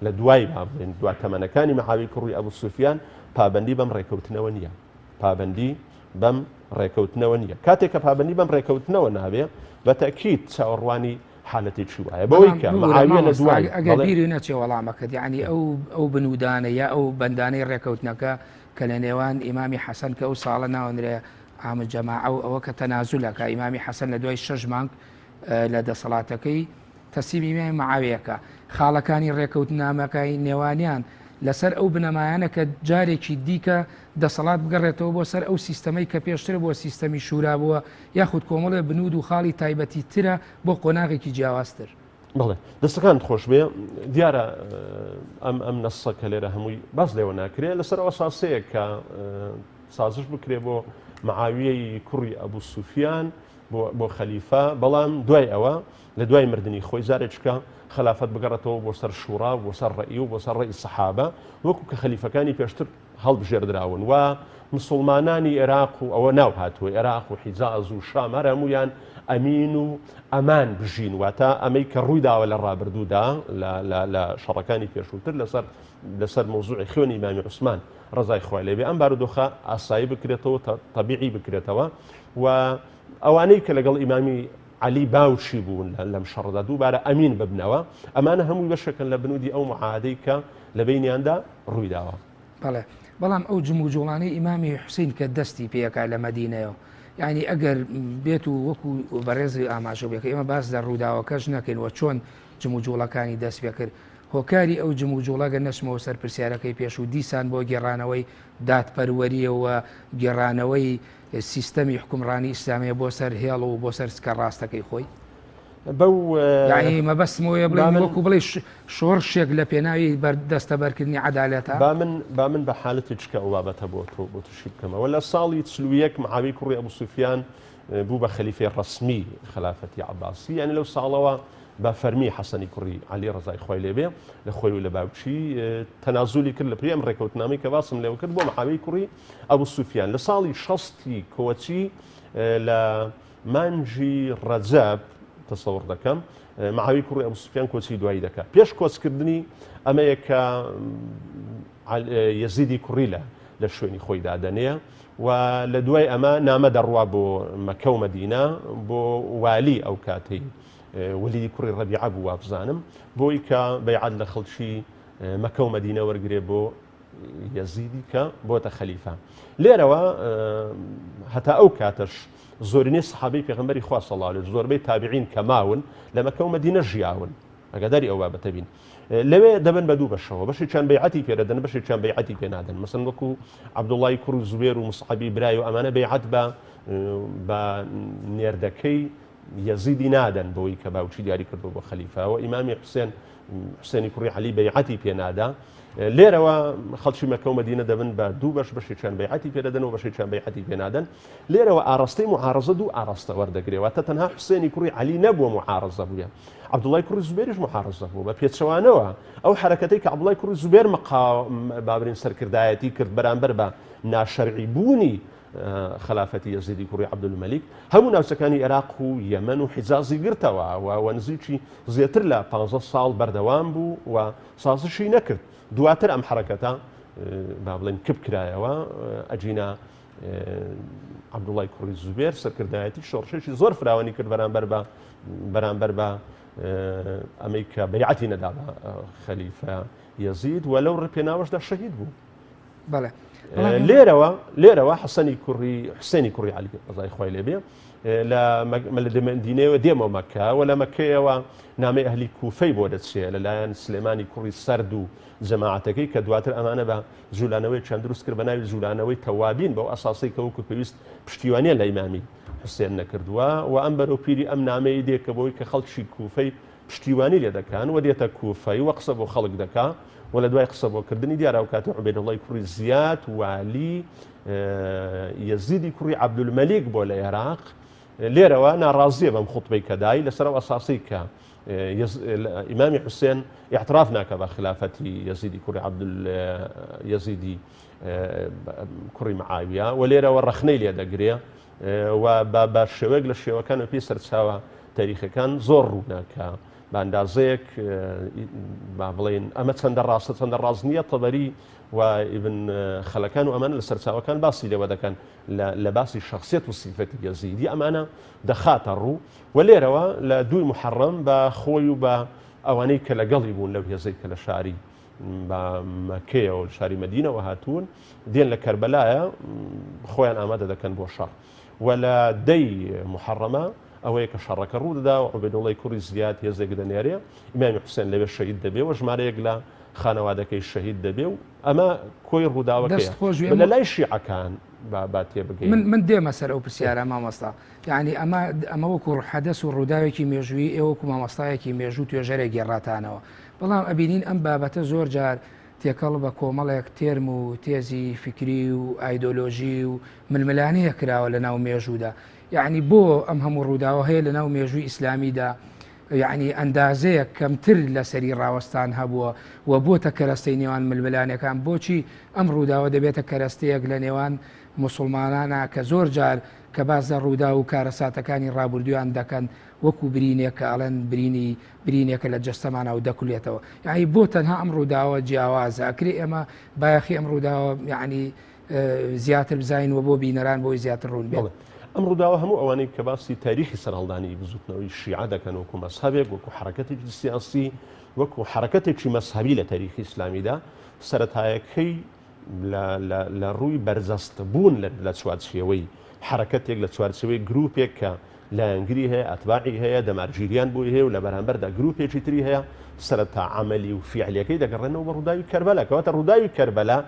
لە دوای بابڵێن دوات تەمەنەکانی معاوی کوڕی ئەبوو سوفیان پابەندی بەم ڕێکەوتنەوە نییە پابەندی بەم ڕێکەوتنەوە نییە کاتێک کە پابەندی بەم ڕێکەوتنەوە نابێ بە تەکید چاوەڕوانی حالەتێکی وایە بەوەی کە معاویە لە دوای ئەگەر بیری نەچێ وەڵامەکەت یعنی ئەو بنوودانە یا ئەو بەندانەی ڕێکەوتنەکە کە لە نێوان ئیمامی حەسەن کە ئەو ساڵە ناوەندرێ ئامە جەماعە و ئەوە کە تەنازولەکە ئیمامی حەسەن لە دوای 6 مانگ لە دەسەڵاتەکەی تەسلیمی معاویەکە خاڵەکانی ڕێکەوتنامەکەی نێوانیان لەسەر ئەو بنەمایانە کە جارێکی دیکە دەسەڵات بگەڕێتەوە بۆ سەر ئەو سیستەمەی کە پێشتر بۆ سیستەمی شورا بووە یاخود کۆمەڵێ بنود و خاڵی تایبەتی ترە بۆ قۆناغێکی جیاوازتر. بڵێ دەستەکان خۆش بێ دیارە ئەم نەسەکە لێرە هەمووی باس لێوە ناکرێت لەسەر ئەوە ساسەیە کە سازش بکرێ بۆ معاویەی کوڕی ئەبوو سوفیان بۆ خەلیفە بەڵام دوای ئەوە لە دوای مردنی خۆی زارێککە خلافەت بگەڕێتەوە بۆ سەر شوڕا بۆ سەر ڕێی و بۆ سەر ڕێی سەحابە وەکو کە خەلیفەکانی پێشتر هەڵبژێردراون و مسلمانانی عێراق و ئەوە ناو هاتووە عێراق و حیجاز و شام هەمویان ئەمین و ئەمان بژین واتە ئەمەی کە ڕوویداوە لە ڕابردوودا لە شەڕەکانی پێشووتر لەسەر مۆزوعی خوێنی ئیمامی عوسمان ڕزای خوای لێبێ ئەم بارودۆخە ئاسایی بکرێتەوە تەبیعی بکرێتەوە و ئەوانەی کە لەگەڵ ئیمامی علی باوشی بوون لەم شەڕدا دووبارە ئەمین ببنەوە ئەمانە هەمووی بەشەکەن لە بنودی ئەو معاهدەی کە لە بینیاندا ڕوویداوە. بەڵام ئەو جموجوڵانەی ئیمامی حوسین کە دەستی پێکا لە مەدینەوە یعنی ئەگەر بێت و وەکو بەڕێزی ئاماژە بێکە ئێمە باس لە ڕووداوەکەش نەکەینەوە چۆن جموجوڵەکانی دەست پێ کرد هۆکاری ئەو جموجوڵەگە نەچمەوە سەر پرسیارەکەی پێش و دیسان بۆ گێڕانەوەی دادپەروەریەوە گێڕانەوەی سیستەمی حکومڕانی ئیسلامیە بۆ سەر هێڵ و بۆ سەر سکە ڕاستەکەی خۆی بەو مەبەستمەوەیە بڵێن وەکو بڵێ شۆڕشێک لە پێناوی دەستە بەرکردنی عەدالەتە با من بە حالەتی چکە ئەو بابەتە بۆ تووشی بکەمەوە لە ساڵی 41 معاوی کوڕی ئەبوو سوفیان بوو بە خەلیفەی ڕەسمی خلافەتی عەباسی یعنی لەو ساڵەوە بە فەرمی حەسەنی کوڕی عەلی ڕزای خوای لێبێ لە خۆی و لە باوچی تەنازولی کرد لە پێی ئەم ڕێکەوتنامەی کە باسم لێوە کرد بۆ معاوی کوڕی ئەبوو سوفیان لە ساڵی 60 کۆچی لە مانجی ڕەجەب تەسەوڕ دەکەم معاوی کوڕی ئەبوو سوفیان کۆچی دوایی دەکات پێش کۆچکردنی ئەمەیە کە یەزیدی کوڕی لە شوێنی خۆی دادەنێ و لە دوای ئەمە نامە دەڕوا بۆ مەکە و مەدینە بۆ والی ئەو کاتەی وەلیدی کوڕی ڕەبیعە بوو وابزانم بۆی کە بەیعەت لە خەڵکی مەکە و مەدینە وەرگرێ بۆ یەزیدی کە بۆتە خەلیفە لێرەوە هەتا ئەو کاتەش زۆرینەی سەحابەی پێغەمبەری خوا صلی الله علیه زۆربەی تابعین کە ماون لە مەکە و مەدینە ژیاون ئەگەداری ئەو بابەتە بین لەوێ دەبن بە دوو بەشەوە بەشێکیان بەیعەتی پێدەدەن بەشێکیان بەیعەتی پێنادەن مەسەڵەن وەکو عەبدوڵڵای کوڕ زوبێر و مصعەبی برای و ئەمانە بەیعەت بە نێردەکەی یەزیدی نادەن بۆی کە باوچی دیاری کردو بۆ خەلیفەوە ئیمامی حوسێنی کوڕی عەلی بەیعەتی پێنادا لێرەوە خەڵکی مەکە و مەدینە دەبن بە دوو بەش بەشێکیان بەیعەتی پێدەدەن و بەشێکیان بەیعەتی پێنادەن لێرەوە ئاڕاستەی معارەزە دوو ئاڕاستە وەردەگرێتەوە تەنها حوسێنی کوڕی عەلی نەبووە معارەزە بووە عەبدوڵڵای کوڕی زوبێریش محارەزە بوو بە پێچەوانەوە ئەو حرەکەتەی کە عەبدوڵڵای کوڕی زوبێر بابرین سەرکردایەتی کرد بەرامبەر بە ناشەرعی بوونی خلافەتی یەزیدی کوڕی عەبدولمەلیک هەموو ناوچەکانی عێراق و یەمەن و حیجازی گرتەوە و نزیکی زیاتر لە 15 ساڵ بەردەوام بوو و سازشی نەکرد دواتر ئەم حرەکەتە با بڵێن کپ کرایەوە ئەجینە عەبدوڵڵای کوڕی زوبێر سەرکردایەتی شۆڕشێکی زۆر فراوانی کرد بەرامبەر بە ئەمەی کە بەیعەتی نەدا بە خەلیفە یەزید و لەو ڕپێناوەشدا شەهید بوو. بەڵێ لێرەوە حسێنی کوڕی عەلی ڕەزای خوای لێبێ لە دمەدینەوە دێمە مەکە و لە مەکەیەوە نامەی ئەهلی کوفەی بۆ دەچێت لەلایەن سلێمانی کوڕی سەرد و جەماعەتەکەی کە دواتر ئەمانە بە جوولانەوەی چەند دروست کرد بە ناوی جوولانەوەی تەوابین بەو ئەساسی کە وەکو پێویست پشتیوانیە لە ئیمامی حوسێن نەکردووە و ئەم بەرەو پیری ئەم نامەی دێکە بۆی کە خەڵکی کوفەی پشتیوانی لێ دەکەن و دێتە کوفەی وە قسە بۆ خەڵک دەکا و لە دوای قسە بۆکردنی دیارە و کاتە عوبەیدوڵڵای کوڕی زیاد والی یەزیدی کوڕی عەبدولمەلیک بۆ لە عێراق لێرەوە ناڕازیە بەم خوتبەی کەدای لەسەر ئەو ئەساسی کە ئیمامی حوسێن اعتراف ناکە بە خلافەتی یەزیدی کوڕی یەزیدی کوڕی معاویە و لێرەوە ڕەخنەی لێ دەگرێ و بە شێوەیەک لە شێوەکان و پێی سەرچاوە تاریخەکان زۆر ڕووناکە بە ئەندازەیەک با بڵێن ئەمە چەندە ڕاستە چەندە ڕاست نییە تەبەری و ئیبن خەڵەکان و ئەمانە لە سەرچاوەکان باسی لێوە دەکەن لە باسی شخصیت و سیفەتی یەزیدی ئەمانە دەخاتە ڕوو و لێرەوە لە 2 محەڕەم بە خۆی و بە ئەوانەی کە لەگەڵی بوون لەو هێزەی کە لە شاری بە مەکەیەوە شاری مەدینەوە هاتوون دێن لە کەربەلایە خۆیان ئامادە دەکەن بۆ شەڕ و لە 10 محەڕەمە ئەوەیە کە شەڕەکە ڕوو دەدا و عوبەیدوڵڵای کوڕی زیاد هێزێک دەنێرێ ئیمامی حوسێن لەوێ شەهید دەبێ و ژمارەیەک لە خانەوادەکەی شەهید دەبێ و ئەمە کۆی ڕووداوەکەیە لە لای شیعەکان با تێبگەین. من دێمە سەر ئەو پرسیارە مامۆستا یعنی ئەمە وەکو حەدەس و ڕووداوێکی مێژووی ئێوەکو مامۆستایەکی مێژوو توێژەرێک گێڕاتانەوە بەڵام ئەبینین ئەم بابەتە زۆر جار تێکەڵ بە کۆمەڵێک تێرم و تێزی فکری و ئایدۆلۆژی و ململانەیە کراوە لە ناو مێژوودا یعنی بۆ ئەم هەموو ڕووداوە هەیە لە ناو مێژووی ئیسلامیدا یعنی ئەندازەیە کەمتر لە سەری ڕاوەستان هەبووە و بۆتە کەرەستەی نێوان ململانەکان بۆچی ئەم ڕووداوە دەبێتە کەرەستەیەک لە نێوان مسلمانانە کە زۆر جار کە باز لە ڕوودا و کارەساتەکانی ڕابردویان دەکەن وەکو برینێک کە ئەڵەن برینێکە لە جەستەمانە و دەکولێتەوە یعنی بۆ تەنها ئەم ڕووداوە جیاوازە ئەکرێ ئێمە بایەخی ئەم ڕووداوە یعنی زیاتر بزین و بۆ بینەران بۆی زیاتر ڕوون بێت. ئەم ڕووداوە هەموو ئەوانەی کە باسی تاریخی سەرهەڵدانی بزوتنەوەی شیعە دەکەن وەکو مەسهەبێک وەکو حرەکەتێکی سیاسی وەکو حرەکەتێکی مەسهەبی لە تاریخی ئیسلامیدا سەرەتایەکەی لە ڕووی بەرزەستبوون لە چوارچێوەی حرەکەتێک لە چوارچێوەی گروپێک کە لایەنگری هەیە ئەتباعی هەیە دەمارگیریان بۆی هەیە و لە بەرامبەردا گروپێکی تری هەیە سەرەتا عەمەلی و فیعلیەکەی دەگەڕێنەوە بە ڕووداوی کەربەلا کەواتە ڕووداوی کەربەلا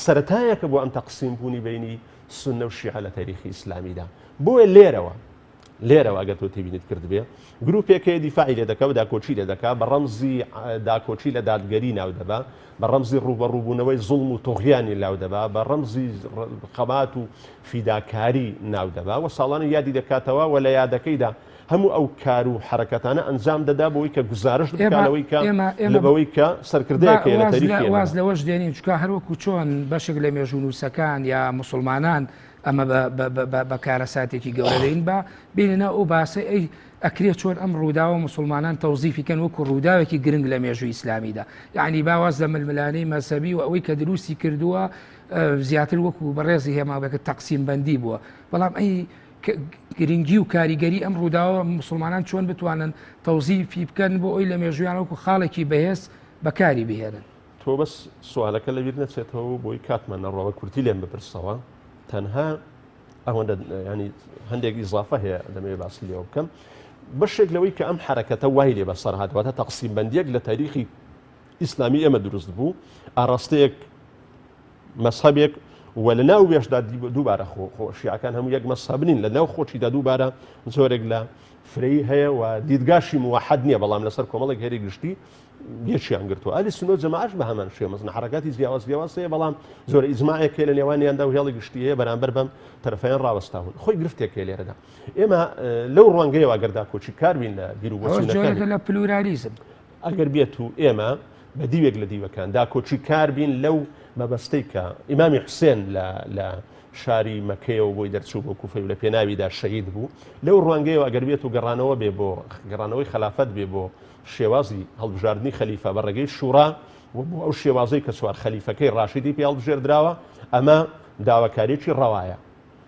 سەرەتایەکە بۆ ئەم تەقسیم بوونی بینی سنە و شیعە لە تاریخی ئیسلامیدا بۆیە لێرەوە ئەگەر تۆ تێبینیت کرد بێ گروپێکەیە دیفاعی لێ دەکا و داکۆچی لێ دەکا بە ڕەمزی داکۆچی لە دادگەری ناو دەبا بە ڕەمزی ڕوبەڕووبوونەوەی زوڵم و تۆغیانی لاو دەبا بە ڕەمزی خەمات و فیداکاری ناو دەبا و ساڵانە یادی دەکاتەوە و لە یادەکەیدا هەموو ئەو کار و حرەکەتانە ئەنجام دەدا بۆی کە گزارش بکانەوەی کە لەبەوەی کە سەرکردەیەکە لە تاریخی واز لەوەش دێنین چکە هەروەکو چۆن بەشێک لە مێژوونووسەکان یا مسلمانان ئەمە بە کارەساتێکی گەورە دەین بە بینە ئەو باسە ئەی ئەکرێت چۆن ئەم ڕووداوە مسلمانان تەوزیفیکەن وەکو ڕووداوێکی گرنگ لە مێژووی ئیسلامیدا یعنی باواز لە ململانەی مەسەبی و ئەوەی کە دروستی کردووە زیاتر وەکو بەڕێزی هێماوێکە تەقسیم بەندی بووە بەڵام ئەی گرنگی و کاریگەری ئەم ڕووداوە مسلمانان چۆن بتوانن تەوزیفی بکەن بۆ ئەوی لە مێژویان وەکو خاڵێکی بەهێز بەکاری بهێنن. تۆ بەس سوالەکە لەبیر نەچێتەوە بۆی کاتمان نەڕەوە کورتی لێم بپرسەوە تەنها ئەوەندە ینی هەندێک ئیزافە هەیە دەمەوێت باسی لێەوە بکەم بەشێک لەوەی کە ئەم حرەکەتە وای لێ بەسەر هاتواتە تەقسیم بەندیەک لە تاریخی ئیسلامی ئێمە دروست بوو ئاڕاستەیەک مەسهەبێک و لە ناو وێشدا دووبارە شیعەکان هەموو یەک مەسهەب نین لە ناو خۆچیدا دووبارە زۆرێک لە فرەی هەیە و دیدگاشی موحەد نییە بەڵام لەسەر کۆمەڵێک هێری گشتی یەکیان گرتووە ئەلی سنە جەماعەش بە هەمان شێوە مەسەڵەن حرەکاتی جیاواز هەیە بەڵام زۆر ئیجماعێک لە نێوانیاندا و هێڵی گشتی هەیە بەرامبەر بەم تەرەفەیان ڕاوەستاون خۆی گرفتێک لێرەدا ئێمە لەو ڕوانگەیەوە ئەگەردا کۆچی کاربین لە بیر و وەچینەکان لە پلورالیزم ئەگەر بێت و ئێمە بە دیوێک لە دیوەکان دا کۆچی کاربین لەو مەبەستەی کە ئیمامی حوسێن لە شاری مەکەیەوە بۆی دەرچوو بۆ کوفەی و لە پێناویدا شەهید بوو لەو ڕوانگەیەوە ئەگەر بێت و گەڕانەوە بێ بۆ گەڕانەوەی خلافەت بێ بۆ شێوازی هەڵبژاردننی خەلیفە بە ڕێگەی شوڕا و بۆ ئەو شێوازەی کە چوار خەلیفەکەی ڕاشیدی پێ هەڵبژێردراوە ئەمە داواکاریەکی ڕەوایە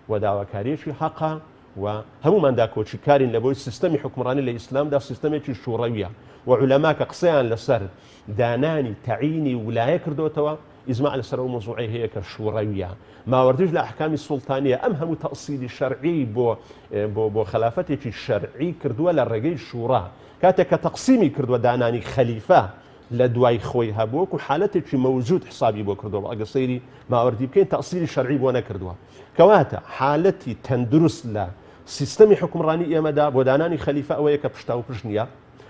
و داواکاریەکی حەقا و هەموماندا کۆچیکارین لە بۆی سیستەمی حکومڕانی لە ئیسلامدا سیستەمێکی شوڕەویە و عولەماکە قسەیان لەسەر دانانی تەعینی ولایە کردوتەوە ئیزماع لەسەر ئەو مۆزوعی هەیە کە شوڕەویە ماوەردش لە ئەحکامی سوڵتانیە ئەم هەموو تەئسیلی شەرعی بۆ خلافەتێکی شەرعی کردووە لە ڕێگەی شوڕا کاتێک کە تەقسیمی کردووە دانانی خەلیفە لە دوای خۆی هەبووەک و حالەتێکی مەوجود حسابی بۆ کردەوە ئەگە سەیری ماوەردی بکەین تەئسیلی شەرعی بۆ نەکردووە کەواتە حالەتی تەندروست لە سیستەمی حکومڕانی ئێمەدا بۆ دانانی خەلیفە ئەوەیە کە پشتا و پشت نییە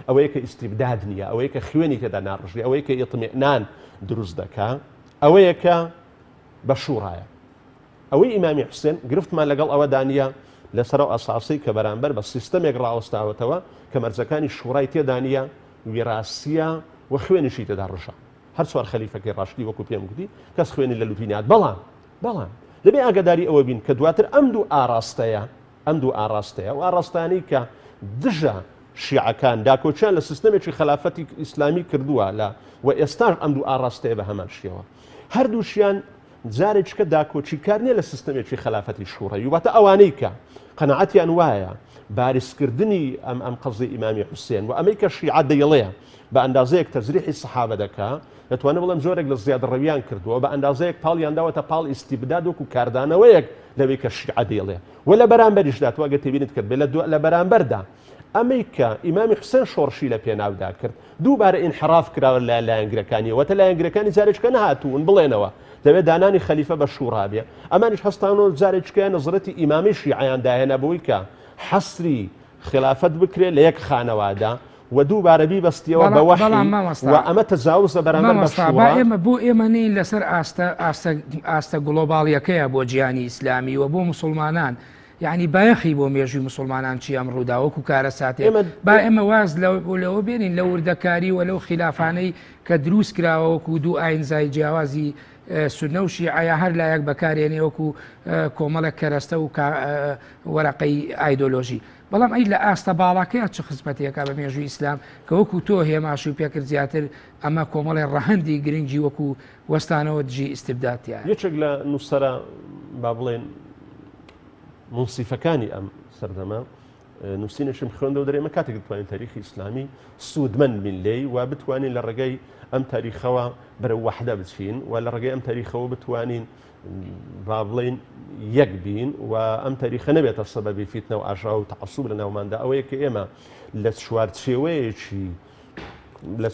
ئەوەیە کە ئیستیبداد نییە ئەوەیە کە خوێنی تێدا ناڕژی ئەوەیە کە ئیطمئنان دروست دەکا ئەوەیە کە بە شوڕایە ئەوەی ئیمامی حوسێن گرفتمان لەگەڵ ئەوە دانیە لەسەر ئەو ئەساسی کە بەرامبەر بە سیستەمێک ڕاوەستاوەتەوە کە مەرجەکانی شوڕای تێدانیە ویراسیە و خوێنیشی تێدا ڕژە هەر چوار خەلیفەکەی ڕاشتی وەکو پێم گوتی کەس خوێنی لە لوتینات بەڵام لەبێ ئاگاداری ئەوە بین کە دواتر ئەم دوو ئاراستەیە و ئاراستانی کە دژە شیعەکان داکۆچیان لە سیستەمێکی خلافەتی ئیسلامی کردووە لە و ئێستاش ئەم دوو ئاراستەیە بە هەمان شێوە هەردووشیان جارێککە داکۆچیکار نیە لە سیستەمێکی خلافەتی شوڕەوی واتە ئەوانەی کە قەنەعەتیان وایە بارزکردنی ئەم قەزی ئیمامی حوسێن و ئەمەی کە شیعە دەیڵەیە بە ئەندازەیەک تەزریحی سەحابە دەکا دەتوانێت بڵێم زۆرێک لە زیادڕەویان کردووە بە ئەندازەیەک پاڵیانداوەتە پاڵ ئیستیبداد وەکو کاردانەوەیەک لەوەی کە شیعە دەیڵێ و لە بەرامبەریشدا تو ئەگە تێبینیت کرد بێ لە بەرامبەردا ئەمەی کە ئیمامی حوسێن شۆڕشی لە پێناودا کرد دووبارە ئینحراف کراوە لە لایەنگرەکانی وەتە لایەنگرەکانی جارێککە نەهاتوون بڵێنەوە دەبێت دانانی خەلیفە بە شوڕا بێ ئەمانیش هەستانەوە جارێککە نەزرەتی ئیمامی شیعەیان داهێنا بەوەی کە حەسری خلافەت بکرێت لە یەک خانەوادا و دووبارە بیبەستیەوە بە وەحی و ئەمە تەجاوزە بەرامبەر بە شوڕا ئێمە بۆ ئێمە نین لەسەر ئاستە گلۆباڵیەکەیە بۆ جیهانی ئیسلامی و بۆ مسلمانان یعنی بایەخی بۆ مێژووی مسلمانان چی ئەمڕوودا وەکو کارە ساتێ با ئێمە واز لەوە بێنین لە وردەکاری و لەو خلافانەی کە دروست کراوە وەکو دوو ئاینزای جیاوازی سنە و شیعە هەر لایەک بەکارێنێ وەکو کۆمەڵێک کەرەستە و وەرەقەی ئایدۆلۆژی بەڵام ئەی لە ئاستە باڵاکەیە چ خزمەتێکە بە مێژووی ئیسلام کە وەکو تۆ هێماشی و پێکرد زیاتر ئەمە کۆمەڵی ڕەهەندی گرنگی وەکو وەستانەوە دژی ئیستبداتیان یەکێک لە نووسەرە با بڵێن منسیفەکانی ئەم سەردەمە نووسینەشم خوێندەوە دەرێمە کاتێک دەتوانین تاریخی ئیسلامی سوودمەند بین لێی و بتوانین لە ڕێگەی ئەم تاریخەوە بەرە وەحدە بچین و لە ڕێگەی ئەم تاریخەوە بتوانین با بڵێن یەک بین و ئەم تاریخە نەبێتە سەبەبی فیتنە و ئاژا و تەعەسوب لە ناوماندا ئەوەیە کە ئێمە لە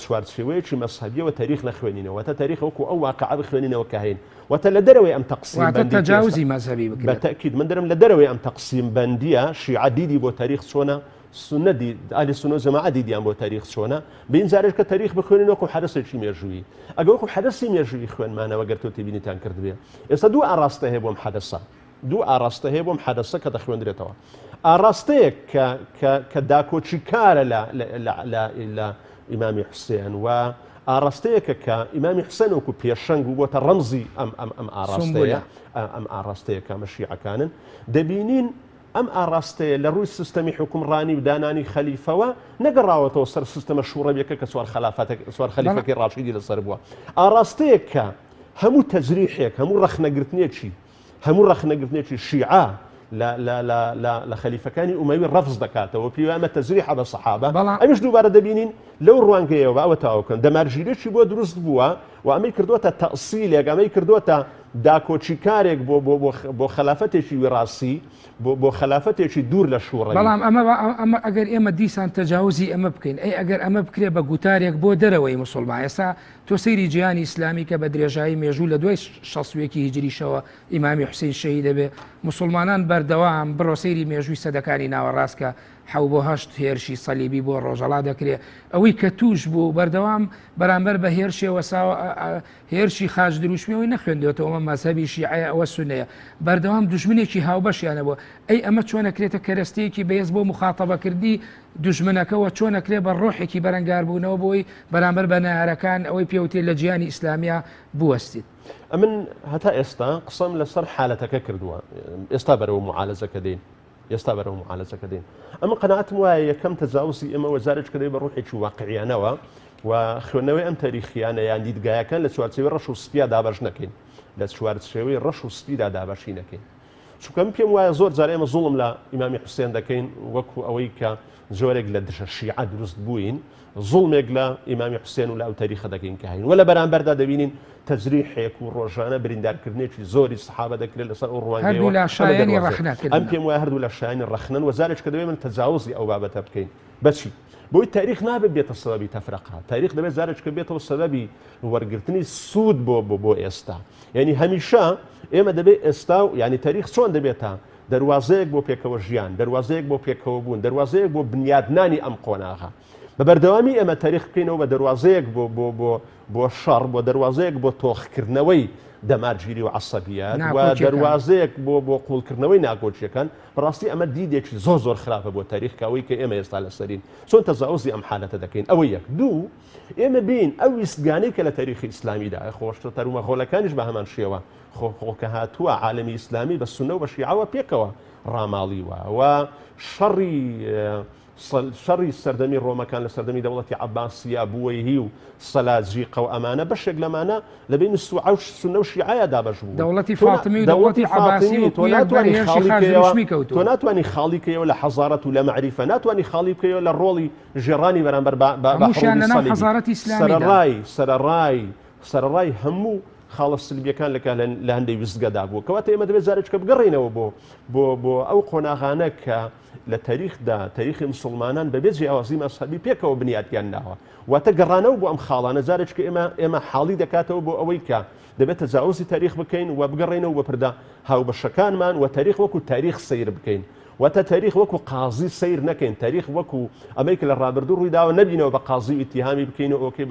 چوارچێوەیەکی مەسحەبیەوە تاریخ نەخوێنینەوە تا تاریخ وەکو ئەو واقعە بخوێنینەوە کە هەین واتە لە دەرەوەی ئەم تەقسیم تەجاوزی مەذهبی بکرێت بەتەکید من دەرم لە دەرەوەی ئەم تەقسیم بەندیە شیعە دیدی بۆ تاریخ چۆنە سنە ئاهلی سنە و جەماعە دیدیان بۆ تاریخ چۆنە بینجارێک کە تاریخ بخوێنین وەکو حەدەسێکی مێژووی ئەگە وەکو حەدەسی مێژووی خوێنمانەوە گەر تۆ تێبینیتان کردبێ ئێستا دوو ئاراستە هەیە بۆم حەدەسە دوو ئاراستە هەیە بۆم حەدەسە کە دەخوێندرێتەوە ئاراستەیەک کە داکۆچیکارە لە ئیمامی حوسێن و ئاراستەیەکە کە ئیمامی حوسێن وەکو پێشەنگ و بۆتە ڕەمزی ئەم ئاراستەیە کە مەشیعەکانن دەبینین ئەم ئاراستەیە لە ڕووی سیستەمی حکومڕانی و دانانی خەلیفەوە نەگەڕاوەتەوە سەر سیستەمە شوڕەویەکە کە سوار خەلیفەکەی ڕاشیدی لەسەر بووە ئاراستەیە کە هەموو تەجریحێک هەموو ڕەخنەگرتنێکی شیعە لە خەلیفەکانی ئومەوی ڕەفز دەکاتەوە پیوامە تەزریحە بە سەحابە ئەمیش دووبارە دەبینین لەو ڕوانگەیەوە ئەوە تاوکەن دەمارگیرێکی بۆ دروست بووە و ئەمەی کردووەتە تەئسیلێک ئەمەی کردووەتە داکۆچیکارێک بۆ خلافەتێکی وێڕاسی بۆ خلافەتێکی دوور لە شوڕە بەڵام ئەمە ئەگەر ئێمە دیسان تەجاوزی ئەمە بکەین ئەی ئەگەر ئەمە بکرێ بە گوتارێک بۆ دەرەوەی مسلمان ئێستا تۆ سەیری جیهانی ئیسلامی کە بە درێژایی مێژوو لە دوای 60 هیجریشەوە ئیمامی حوسێن شەهید دەبێ مسلمانان بەردەوام بڕۆ سەیری مێژووی سەدەکانی ناوەڕاستکە 7 هێرشی سەلیبی بۆ ڕۆژەڵا دەکرێت ئەوەی کە توش بوو بەردەوام بەرامبەر بە هێرشێوە هێرشی خاج دروشمیەوەی نەخوێندێتەوە مەذهبی شیعە ئەوە سونەیە بەردەوام دوژمنێکی هاوبەشیانە بووە ئەی ئەمە چۆنەکرێتە کەرەستەیەکی بەهێز بۆ مخاتەبەکردی دوژمنەکەەوە چۆنەکرێ بە ڕۆحێکی بەرەنگاربوونەوە بۆی بەرامبەر بە نارەکان ئەوەی پێوتێت لە جیهانی ئیسلامیا بوەستیت ئەمن هەتا ئێستا قسەم لەسەر حالەتەکە کردووە ئێستا بەرەوە معالەزەکە دێن ئەمە قەنەعەتم وایە یەکەم تەجاوزی ئێمە وەزارێک کردەی بە ڕوحێکی واقعیانەوە و خوێندنەوەی ئەم تاریخیانە یان دیدگایەکان لە چوارچێوەی ڕەش و سپیا دابەش نەکەین لە چوارچێوەی ڕەش و سپیدا دابەشی نەکەین چونکەم پێم وایە زۆر جار ئێمە زوڵم لە ئیمامی حوسێن دەکەین وەکو ئەوەی کە زۆرێک لە دژە شیعە دروست بووین زوڵمێک لە ئیمامی حوسێن و لە ئەو تاریخە دەکەین کە هەین وە لە بەرامبەردا دەبینین تەجریحێک و ڕۆژانە بریندارکردنێکی زۆری سەحابە دەکرێت لەسەر ئەو ڕوانگەیەوە ئەم پێم وایە هەردوو لە شایانی ڕەخنن وەزارێک کە دەبێت من تەجاوزی ئەو بابەتە بکەین بەچی بۆی تاریخ نابێت بێتە سەبەبی تەفرەقە تاریخ دەبێت زارێککە بێتەوە سەبەبی وەرگرتنی سوود بۆ ئێستا یعنی هەمیشە ئێمە دەبێت ئێستا و ینی تاریخ چۆن دەبێتە دەواازەیەک بۆ پێکەوە ژیان دەواازەیەک بۆ پێکەوە بوون دەواازەیەک بۆ بنیادنانی ئەم قۆناغا بە بەردەوامی ئێمە تاریخ بکەینەوە بە دەواازەیەک بۆ شەڕ بۆ دەواازەیەک بۆ تۆخکردنەوەی دەمارگیری و عەسەبیات و دەواازەیەک بۆ قوڵکردنەوەی ناکۆچیەکان بەڕاستی ئەمە دیدێکی زۆر خراپە بۆ تاریخکەوەی کە ئێمە ئێستا لەسەرین چۆن تەجاوزی ئەم حالەتە دەکەین ئەوە یەک دوو ئێمە بین ئەو ویستگانەی کە لە تاریخی ئیسلامیدا خۆشتە تەرومەخۆلەکانیش بە هەمان شێوە خۆکە هاتووە عالەمی ئیسلامی بە سونە و بە شیعەوە پێکەوە ڕاماڵیوە و شەڕی سەردەمی ڕۆمەکان لە سەردەمی دەوڵەتی عەباسیە بووەیهی و سەلاجیقە و ئەمانە بەشێک لەمانە لە بین سونە و شیعەیە دابەش بوو دەوڵەتی فاتمی و دەوڵەتی عەباسی تۆ ناتوانانی خاڵیکەوە لە حەزارەت و لە مەعریفە ناتوانانی خاڵی بکەوە لە ڕۆڵی ژێڕانی بەرامبەر سەرڕای هەموو خاڵە سلبیەکان لە هەندەی وزگەدا بوو کەواتە ئێمە دەبێت زارێککە بگەڕێنەوە بۆ ئەو قۆناغانە کە لە تاریخدا تاریخی مسلمانان بەبێت جیاوازی مەسەبی پێکەوە بنیاتیان ناوە واتە گەڕانەوە بۆ ئەم خاڵانە زارێککە ئێمە حاڵی دەکاتەوە بۆ ئەوەی کە دەبێت تەجاوزی تاریخ بکەین و بگەڕێنەوە بە پردا هاوبەشەکانمان و تاریخ وەکو تاریخ سیر بکەین واتە تاریخ وەکو قازی سیر نەکەین تاریخ وەکو ئەمریکا لە ڕابردوو ڕوویداوە نەبینەوە بە قازی ئیتیهامی بکەین و ئۆکەی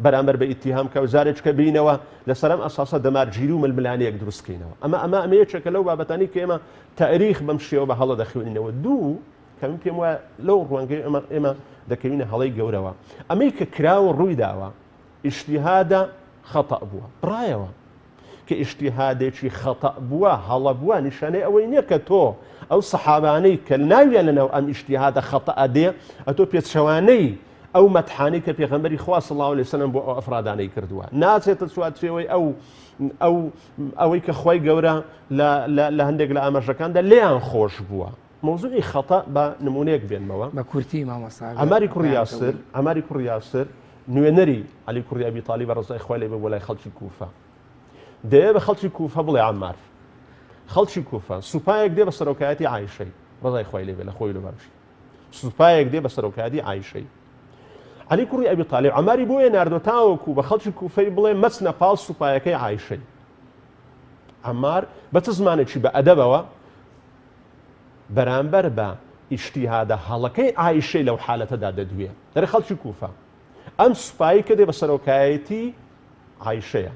بەرامبەر بە ئیتیهام کە زارێککە بینەوە لەسەرم ئەساسە دەمارگیری و ململانەیەک دروستکەینەوە ئەمە یەکێکە لەو بابەتانی کە ئێمە تاریخ بەم شێوە بە هەڵە دەخوێنینەوە دوو کە من پێم وایە لەو ڕوانگەی ئێمە دەکەوینە هەڵەی گەورەوە ئەمەی کە کراوە ڕوویداوە ئیجتیهادە خەتە بووە بڕایەوە کە ئیجتیهادێکی خەتە بووە هەڵە بووە نیشانەی ئەوەی نییە کە تۆ ئەو سەحابانەی کە ناویان لەناو ئەم ئیجتیهادە خەتە ئەدێ ئەتۆ پێچەوانەی ئەو مەتحانەی کە پێغەمبەری خوا صلی الله علیه وسلم بۆ ئەو ئەفرادانەی کردووە ناچێتە سواتچێەوەی ئەوەی کە خوای گەورە لە هەندێک لە ئاماژەکاندا لێیان خۆش بووە موضوعی خەتە بە نمونەیەک بێنمەوە بە کورتی مامۆستا ئەماری کوڕی یاسر نوێنەری عەلی کوڕی ئەبی تاڵیب ڕەزای خوای لێ بێ بۆ لای خەڵکی کوفە دەیە بە خەڵکی کوفە بڵێ عەمار خەڵکی کوفە سوپایەک دێ بە سەرۆکایەتی عایشەی ڕەزای خوای لێ بێ لە خۆی لەبەرشی سوپایەک دێ بە سەرۆکایەتی عایشەی عەلی کوڕی ئەبی تاڵیب عەماری بۆیە ناردۆ تاوەکو بە خەڵکی کوفەی بڵێ مەچنە پاڵ سوپایەکەی عایشەی عەمار بە چ زمانێکی بە ئەدەبەوە بەرامبەر بە ئیجتیهادە هەڵەکەی عایشەی لەو حالەتەدا دەدوێ دەرێ خەڵکی کوفە ئەم سوپایی کە دێ بە سەرۆکایەتی عایشەیە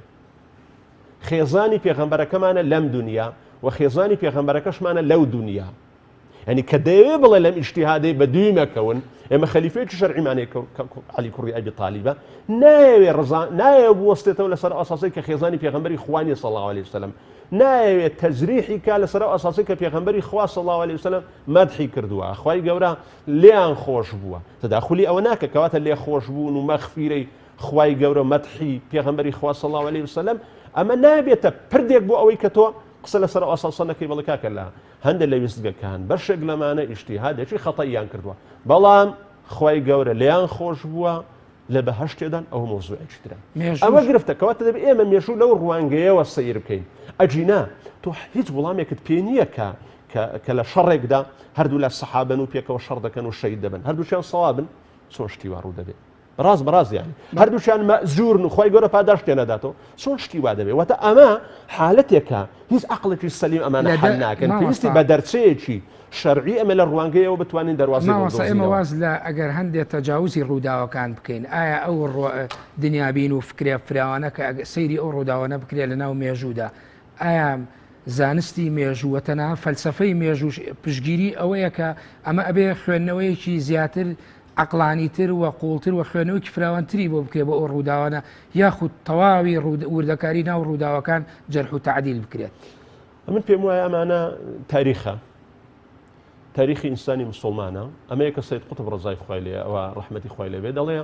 خێزانی پێغەمبەرەکەمانە لەم دنیا و خێزانی پێغەمبەرەکەشمانە لەو دنیا ینی کە دەیەوێ بڵێ لەم ئیجتیهادەی بە دووی مەکەون ئێمە خەلیفەیەکی شەرعیمانەیە عەلی کوڕی ئەبی تاڵیبە نایەوێ بوەستێتەوە لەسەر ئاساسی کە خێزانی پێغەمبەری خوانی صلی الله علیه وسلم نایەوێت تەجریحی کا لەسەر ئاساسی کە پێغەمبەری خوا صلی الله علیه وسلم مەدحی کردووە خوای گەورە لێیان خۆش بووە تەداخولی ئەوە ناکە کەواتە لێ خۆش بوون و مەغفیرەی خوای گەورە مەدحی پێغەمبەری خوا صلی الله علیه وسلم ئەمە نابێتە پردێک بۆ ئەوەی کە تۆ قسە لەسەر ئاساسە نەکەی بڵێ کاکە لە هەندێک لە ویستگەکان بەشێک لەمانە ئیجتیهادێکی خەتەییان کردووە بەڵام خوای گەورە لێیان خۆش بووە لە بەهەشتێدان ئەو مۆزوعێکی ترە ئەوە گرفتە کەواتە دەبێت ئێمە مێژوو لەو ڕوانگەیەوە سەیر بکەین ئەجینا تۆ هیچ وڵامێکت پێ نییە کە لە شەڕێکدا هەردوو لە سەحابەن و پێکەوە شەڕ دەکەن و شەید دەبن هەردووچیان سەوابن چۆن شتی وا ڕوو دەبێت بەڕاست یانی هەردووچیان مەزجورن و خوای گەورە پاداش تێنەداتەوە چۆن شتی وا دەبێت واتە ئەمە حالەتێکە هیچ عەقڵێکی سەلیم ئەمانە حەل ناکەن پێویستی بە دەرچەیەکی شەرعی ئەمە لە ڕوانگەیەوە بتوانین دەواازی ئێمە واز لە ئەگەر هەندێک تەجاوزی ڕووداوەکان بکەین ئایا ئەو دنیابین و فکرێ فراوانە کە سەیری ئەو ڕووداوانە بکرێت لە ناو مێژوودا ئایا زانستی مێژووەتەنە فەلسەفەی مێژوو پشگیری ئەوەیە کە ئەمە ئەبێ خوێندنەوەیەکی زیاتر عقلانیتر و قوڵتر و خوێنەوەی فراوانتری بۆ بکرێت بۆ ئەو ڕووداوانە یاخود تەواوی وردەکاری ناو ڕووداوەکان جەرح و تعدیل بکرێت من پێم وایە ئەمانە تاریخە تاریخی ئینسانی مسلمانە ئەمە یەکە سید قوتب ڕزای خوای لێ ئەوە ڕەحمەتی خوای لێ بێ دەڵێ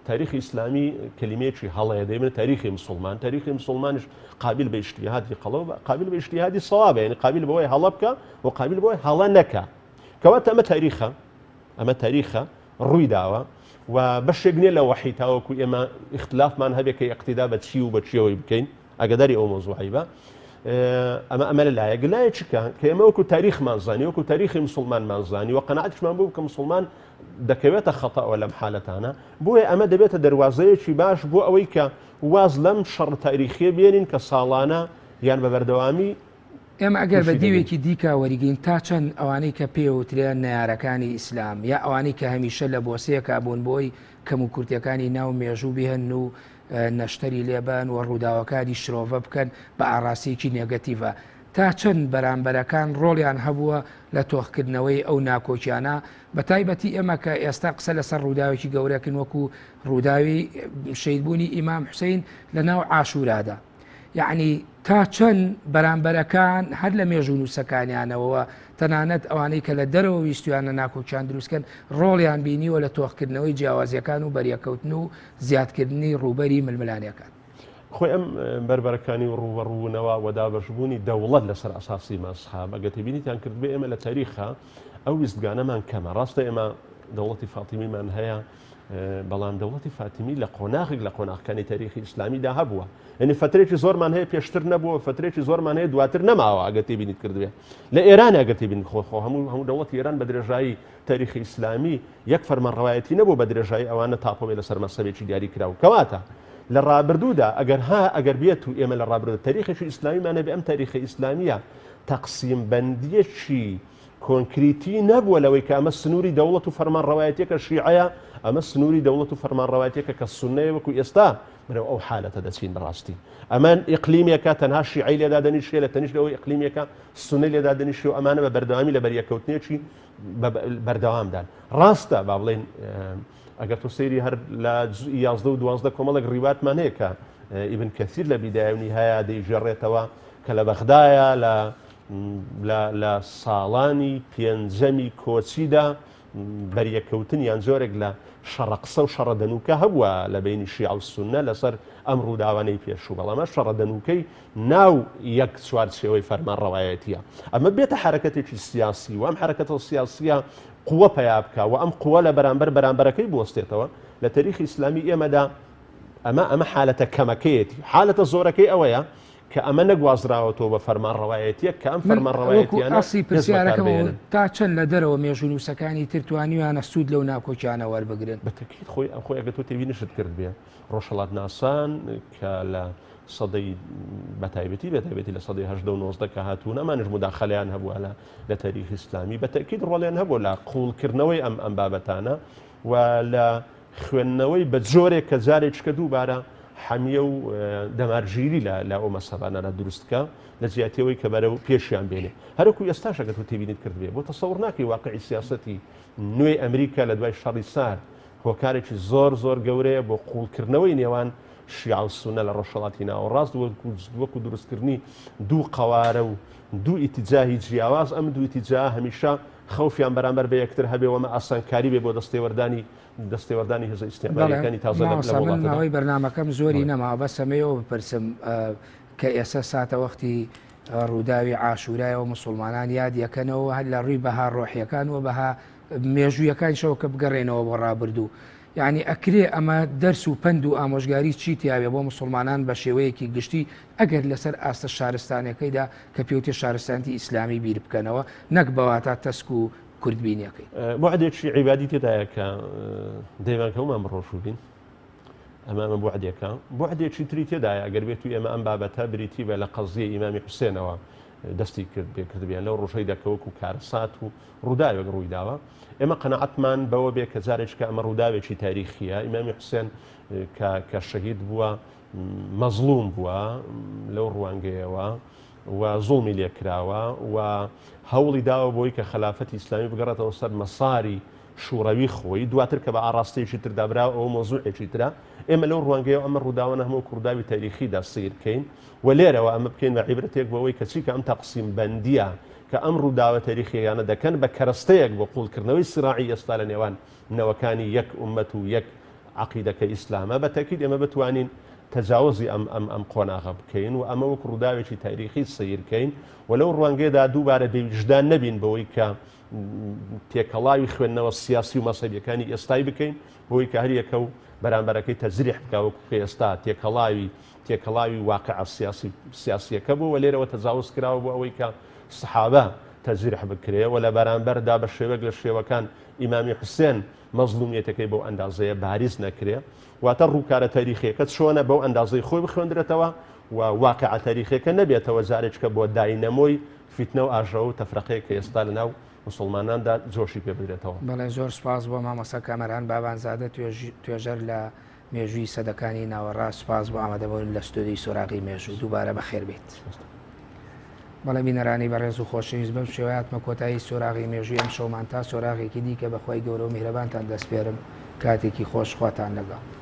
تاریخی ئیسلامی کلمێکی هەڵەیە دەیبێت تاریخی مسلمانش قابل بە ئیجتیهادی قەڵەو قابل بە ئیجتیهادی سەوابە یعنی قابل بەوەی هەڵە بکە و قابل بەوەی هەڵە نەکە کەواتە ئەمە تاریخە ڕووی داوە و بەشێک نیە لە وەحی تاوەکو ئێمە اختلافمان هەبێت کە اقتیدا بە چی و بە چیەوەی بکەین ئەگەداری ئەو مۆزوعی بە ئەمە لەلایەک لایە چکە کە ئێمە وەکو تاریخمان زانی وەکو تاریخی مسلمانمان زانی و قەنەعەتشمان بوو کە مسلمان دەکەوێتە خەتەوە لەم حالەتانە بۆیە ئەمە دەبێتە دەواازەیەکی باش بۆ ئەوەی کە واز لەم شەڕ تاریخیە بێنین کە ساڵانە یان بە بەردەوامی ئێمە ئەگەر بە دیوێکی دیکە وەریگەین تا چەند ئەوانەی کە پێوترێن نەیارەکانی ئیسلام یا ئەوانەی کە هەمیشە لە بۆسەیەکە بوون بۆی کەم و کورتەکانی ناو مێژوو بهێن و نەشتەری لێبن و ڕووداوەکانی شرۆڤە بکەن بە ئاراسیکی نێگەتیڤە تا چەند بەرامبەرەکان ڕۆڵیان هەبووە لە تۆخکردنەوەی ئەو ناکۆکیانە بە تایبەتی ئێمە کە ئێستا قسە لەسەر ڕووداوێکی گەورەکن وەکو ڕووداوی شەیدبوونی ئیمام حوسەین لە ناو عاشورادا یعنی تا چەند بەرامبەرەکان هەر لە مێژوو نووسەکانیانەوە تەنانەت ئەوانەی کە لە دەرەوە ویستویانە ناکۆکیان دروستکەن ڕۆڵیان بینیوە لە تۆخکردنەوەی جیاوازیەکان و بەریەکەوتن و زیادکردنی ڕوبەری ململانیەکان خۆی ئەم بربەرەکانی و ڕوبەڕوونەوە وەدابەشبوونی دەوڵەت لەسەر ئاساسی مەزهەب ئەگە تێبینیتان کردبێ ئێمە لە تاریخە ئەو ویستگانەمان کەمە ڕاستە ئێمە دەوڵەتی فاتیمیمان هەیە بەڵام دەوڵەتی فاتیمی لە قۆناغێک لە قۆناغەکانی تاریخی ئیسلامیدا هەبووە یعنی فترێکی زۆرمان هەیە پێشتر نەبووە فترێکی زۆرمان هەیە دواتر نەماوە ئەگە تێبینیت کردوێ لە ئێران ئەگە تێبین خۆ هەموو دەوڵەتی ئێران بە درێژایی تاریخی ئیسلامی یەک فەرمانڕەوایەتی نەبوو بە درێژایی ئەوانە تاپۆمێ لەسەر مەسەبێکی دیاری کراوە کەواتە لە ڕابردوودا ئەگەر بێت و ئێمە لە ڕابردوو تاریخێکی ئیسلامیمانە بێ ئەم تاریخی ئیسلامیە تەقسیم بەندیەکی کۆنکریتی نەبووە لەوەی کە ئەمە سنووری دەوڵەت و فەرمانڕەوایەتێکە شیعەیە ئەمە سنووری دەوڵەت و فەرمانڕەوایەتێکە کە سونەیە وەکو ئێستا بەرەو ئەو حالەتە دەچین بەڕاستی ئەمان ئیقلیمێکە تەنها شیعی لێدا دەنیشێ لە تەنیش لەوەی ئیقلیمێکە سونەی لێدا دەنیشێ و ئەمانە بە بەردەوامی لە بەریەکەوتنێکی بەردەوامدان ڕاستە با بڵێن ئەگەر تۆ سەیری هەر لە 11 و 12 کۆمەڵێک ڕیواتمان هەیە کە ئیبن کەثیر لە بیدایەونی هەیە دەیژێڕێتەوە کە لە بەغدایە لە ساڵانی پێنجەمی کۆچیدا بەریەکەوتنیان زۆرێک لە شەڕەقسە و شەڕەدەنووکە هەبووە لە بینی شیعە و سونە لەسەر ئەم ڕووداوانەی پێشوو بەڵامە شەڕەدەنووکەی ناو یەک چوارچێوەی فەرمانڕەوایەتیە ئەمە بێتە حرەکەتێکی سیاسی و ئەم حرەکەتە سیاسیە قووە پیا بکە و ئەم قووە لە بەرامبەرەکەی بوەستێتەوە لە تاریخی ئیسلامی ئێمەدا ئەمە حالەتە کەمەکەیەتی حالەتە زۆرەکەی ئەوەیە کە ئەمە نەگوازراوەتەوە بە فەرمانڕەوایەتیە کە ئەم فەرمانڕەوایەتیانە ئەسی پرسیارەکەم تا چەند لە دەرەوە مێژوو نووسەکانی ترتوانیوانە سوود لەو ناکۆکیانە وەربگرن بەتەکیت خۆی ئەگە تۆ تێبینیشت کرد بێ ڕۆژهەڵات ناسان کە لە سەدەی بەتایبەتی لە سەدەی 19 کە هاتوون ئەمانش مداخەلیان هەبووە لە تاریخی ئیسلامی بەتەکیت ڕۆڵیان هەبوو لە قوڵکردنەوەی ئەم بابەتانە و لە خوێندنەوەی بە جۆرێک کە جارێککە دووبارە حەمیە و دەمارگیری لە ئەو مەسەبانە دروستکە لە زیاتیەوەی کە بەرەو پێشیان بێنێ هەرکو ئێستاشەکە تو تێبینیت کردبێ بۆ تەسەوڕ ناکەی واقعی سیاسەتی نوێی ئەمریکا لە دوای شەڕی سار هۆکارێکی زۆر گەورەیە بۆ قوڵکردنەوەی نێوان شیعە و سونە لە ڕۆژهەڵاتی ناوەڕاست وەکو دروستکردنی دوو قەوارە و دوو ئیتیجاهی جیاواز ئەم دوو ئیتیجا هەمیشە خەوفیان بەرامبەر بە یەکتر هەبێ وەمە ئاسانکاری بێ بۆ دەستێوەردانی هێزە ئیسلامیەکانی تازە لە وڵاتەوەی بەرنامەکەم زۆری نەما بەسەمەوە بپرسم کە ئێستا ساتە وەختی ڕووداوی عاشورایەوە مسلمانان یاد یەکەنەوە هەر لە ڕووی بەها ڕۆحیەکان و بەها مێژوویەکان شەوە کە بگەڕێنەوە بۆ ڕابردوو یعنی ئەکرێ ئەمە دەرس و پند و ئامۆژگاری چی تیاوێ بۆ مسلمانان بە شێوەیەکی گشتی ئەگەر لەسەر ئاستە شارستانەکەیدا کە پێوتێ شارستانی ئیسلامی بیر بکەنەوە نەک بەواتە تەسک و کوردبینیەکەی بۆعدێکی عیبادی تێدایە کە دەیوانکەومان بڕۆشو بین ئەمە بۆعدێکە بۆعدێکی تری تێدایە ئەگەر بێت و ئێمە ئەم بابەتە بریتی بە لە قەزیە ئیمامی حوسێنەوە دەستی کردبیان لەو ڕۆژەی دەکەوەکو کارەسات و ڕووداوێک ڕوویداوە ئێمە قەنەعەتمان بەوە بێ کە جارێککە ئەمە ڕووداوێکی تاریخیە ئیمامی حوسێن کە شەهید بووە مەزلوم بووە لەو ڕوانگەیەوە و زوڵمی لێکراوە و هەوڵی داوە بۆی کە خلافەتی ئیسلامی بگەڕێتەوە سەر مەساری شوڕەوی خۆی دواتر کە بە ئاڕاستەیەکی تردابرا ئەو مۆزوعێکی ترە ئێمە لەو ڕوانگەیەوە ئەمە ڕووداوانە هەموو کورداوی تاریخیدا سیرکەین و لێرەوە ئەمە بکەین بە عیبرەتێک بەوەی کەچی کە ئەم تەقسیم بەندیە کە ئەم ڕووداوە تاریخیانە دەکەن بە کەرەستەیەک بۆ قوڵکردنەوەی سراعی ئێستا لە نێوان نەوەکانی یەک ئومەت و یەک عقیدەکە ئیسلامە بە تەکید ئێمە بتوانین تەجاوزی ئەم قۆناغە بکەین و ئەمە وەک ڕووداوێکی تاریخی سیرکەین و لەو ڕوانگەیەدا دووبارە دەیوجدان نەبین بەوەی کە تێکەڵاوی خوێندنەوە سیاسی و مەسەبیەکانی ئێستای بکەین بۆی کە هەریەکە و بەرامبەرەکەی تەزریح بکەوەکو ئێستا تێکەڵاوی واقع سیاسیەکە بوو و لێرەوە تەجاوز کراوە بۆ ئەوەی کە سەحابە تەزریح بکرێ و لە بەرامبەردا بە شێوەک لە شێوەکان ئیمامی حوسێن مەزلومیەتەکەی بەو ئەندازەیە باریز نەکرێ واتە ڕووکارە تاریخیەکەت چۆنە بەو ئەندازەی خۆی بخوێندرێتەوە و واقع تاریخەکە نەبێتەوە جارێککە بۆ داینەمۆی فیتنە و ئاژەوە و تەفرەقەیە کە ئێستا لەناو مسلماناندا جۆشی پێ بدرێتەوە. بەڵێ زۆر سپاس بۆ مامۆستا کامەران بابانزادە توێژەر لە مێژووی سەدەکانی ناوەڕاست سپاس بۆ ئامادەبوون لە ستودیۆی سۆراغی مێژوو دووبارە بەخێر بێت. بەڵێ بینەرانی بەڕێز و خۆشەویست بەم شێوەیەتمە کۆتایی سۆراغی مێژووی ئەم شەومان تا سۆراغێکی دیکە بەخوای گەورە و میهرەبانتان دەسپێرم کاتێکی خۆش خواتان لەگەڵ.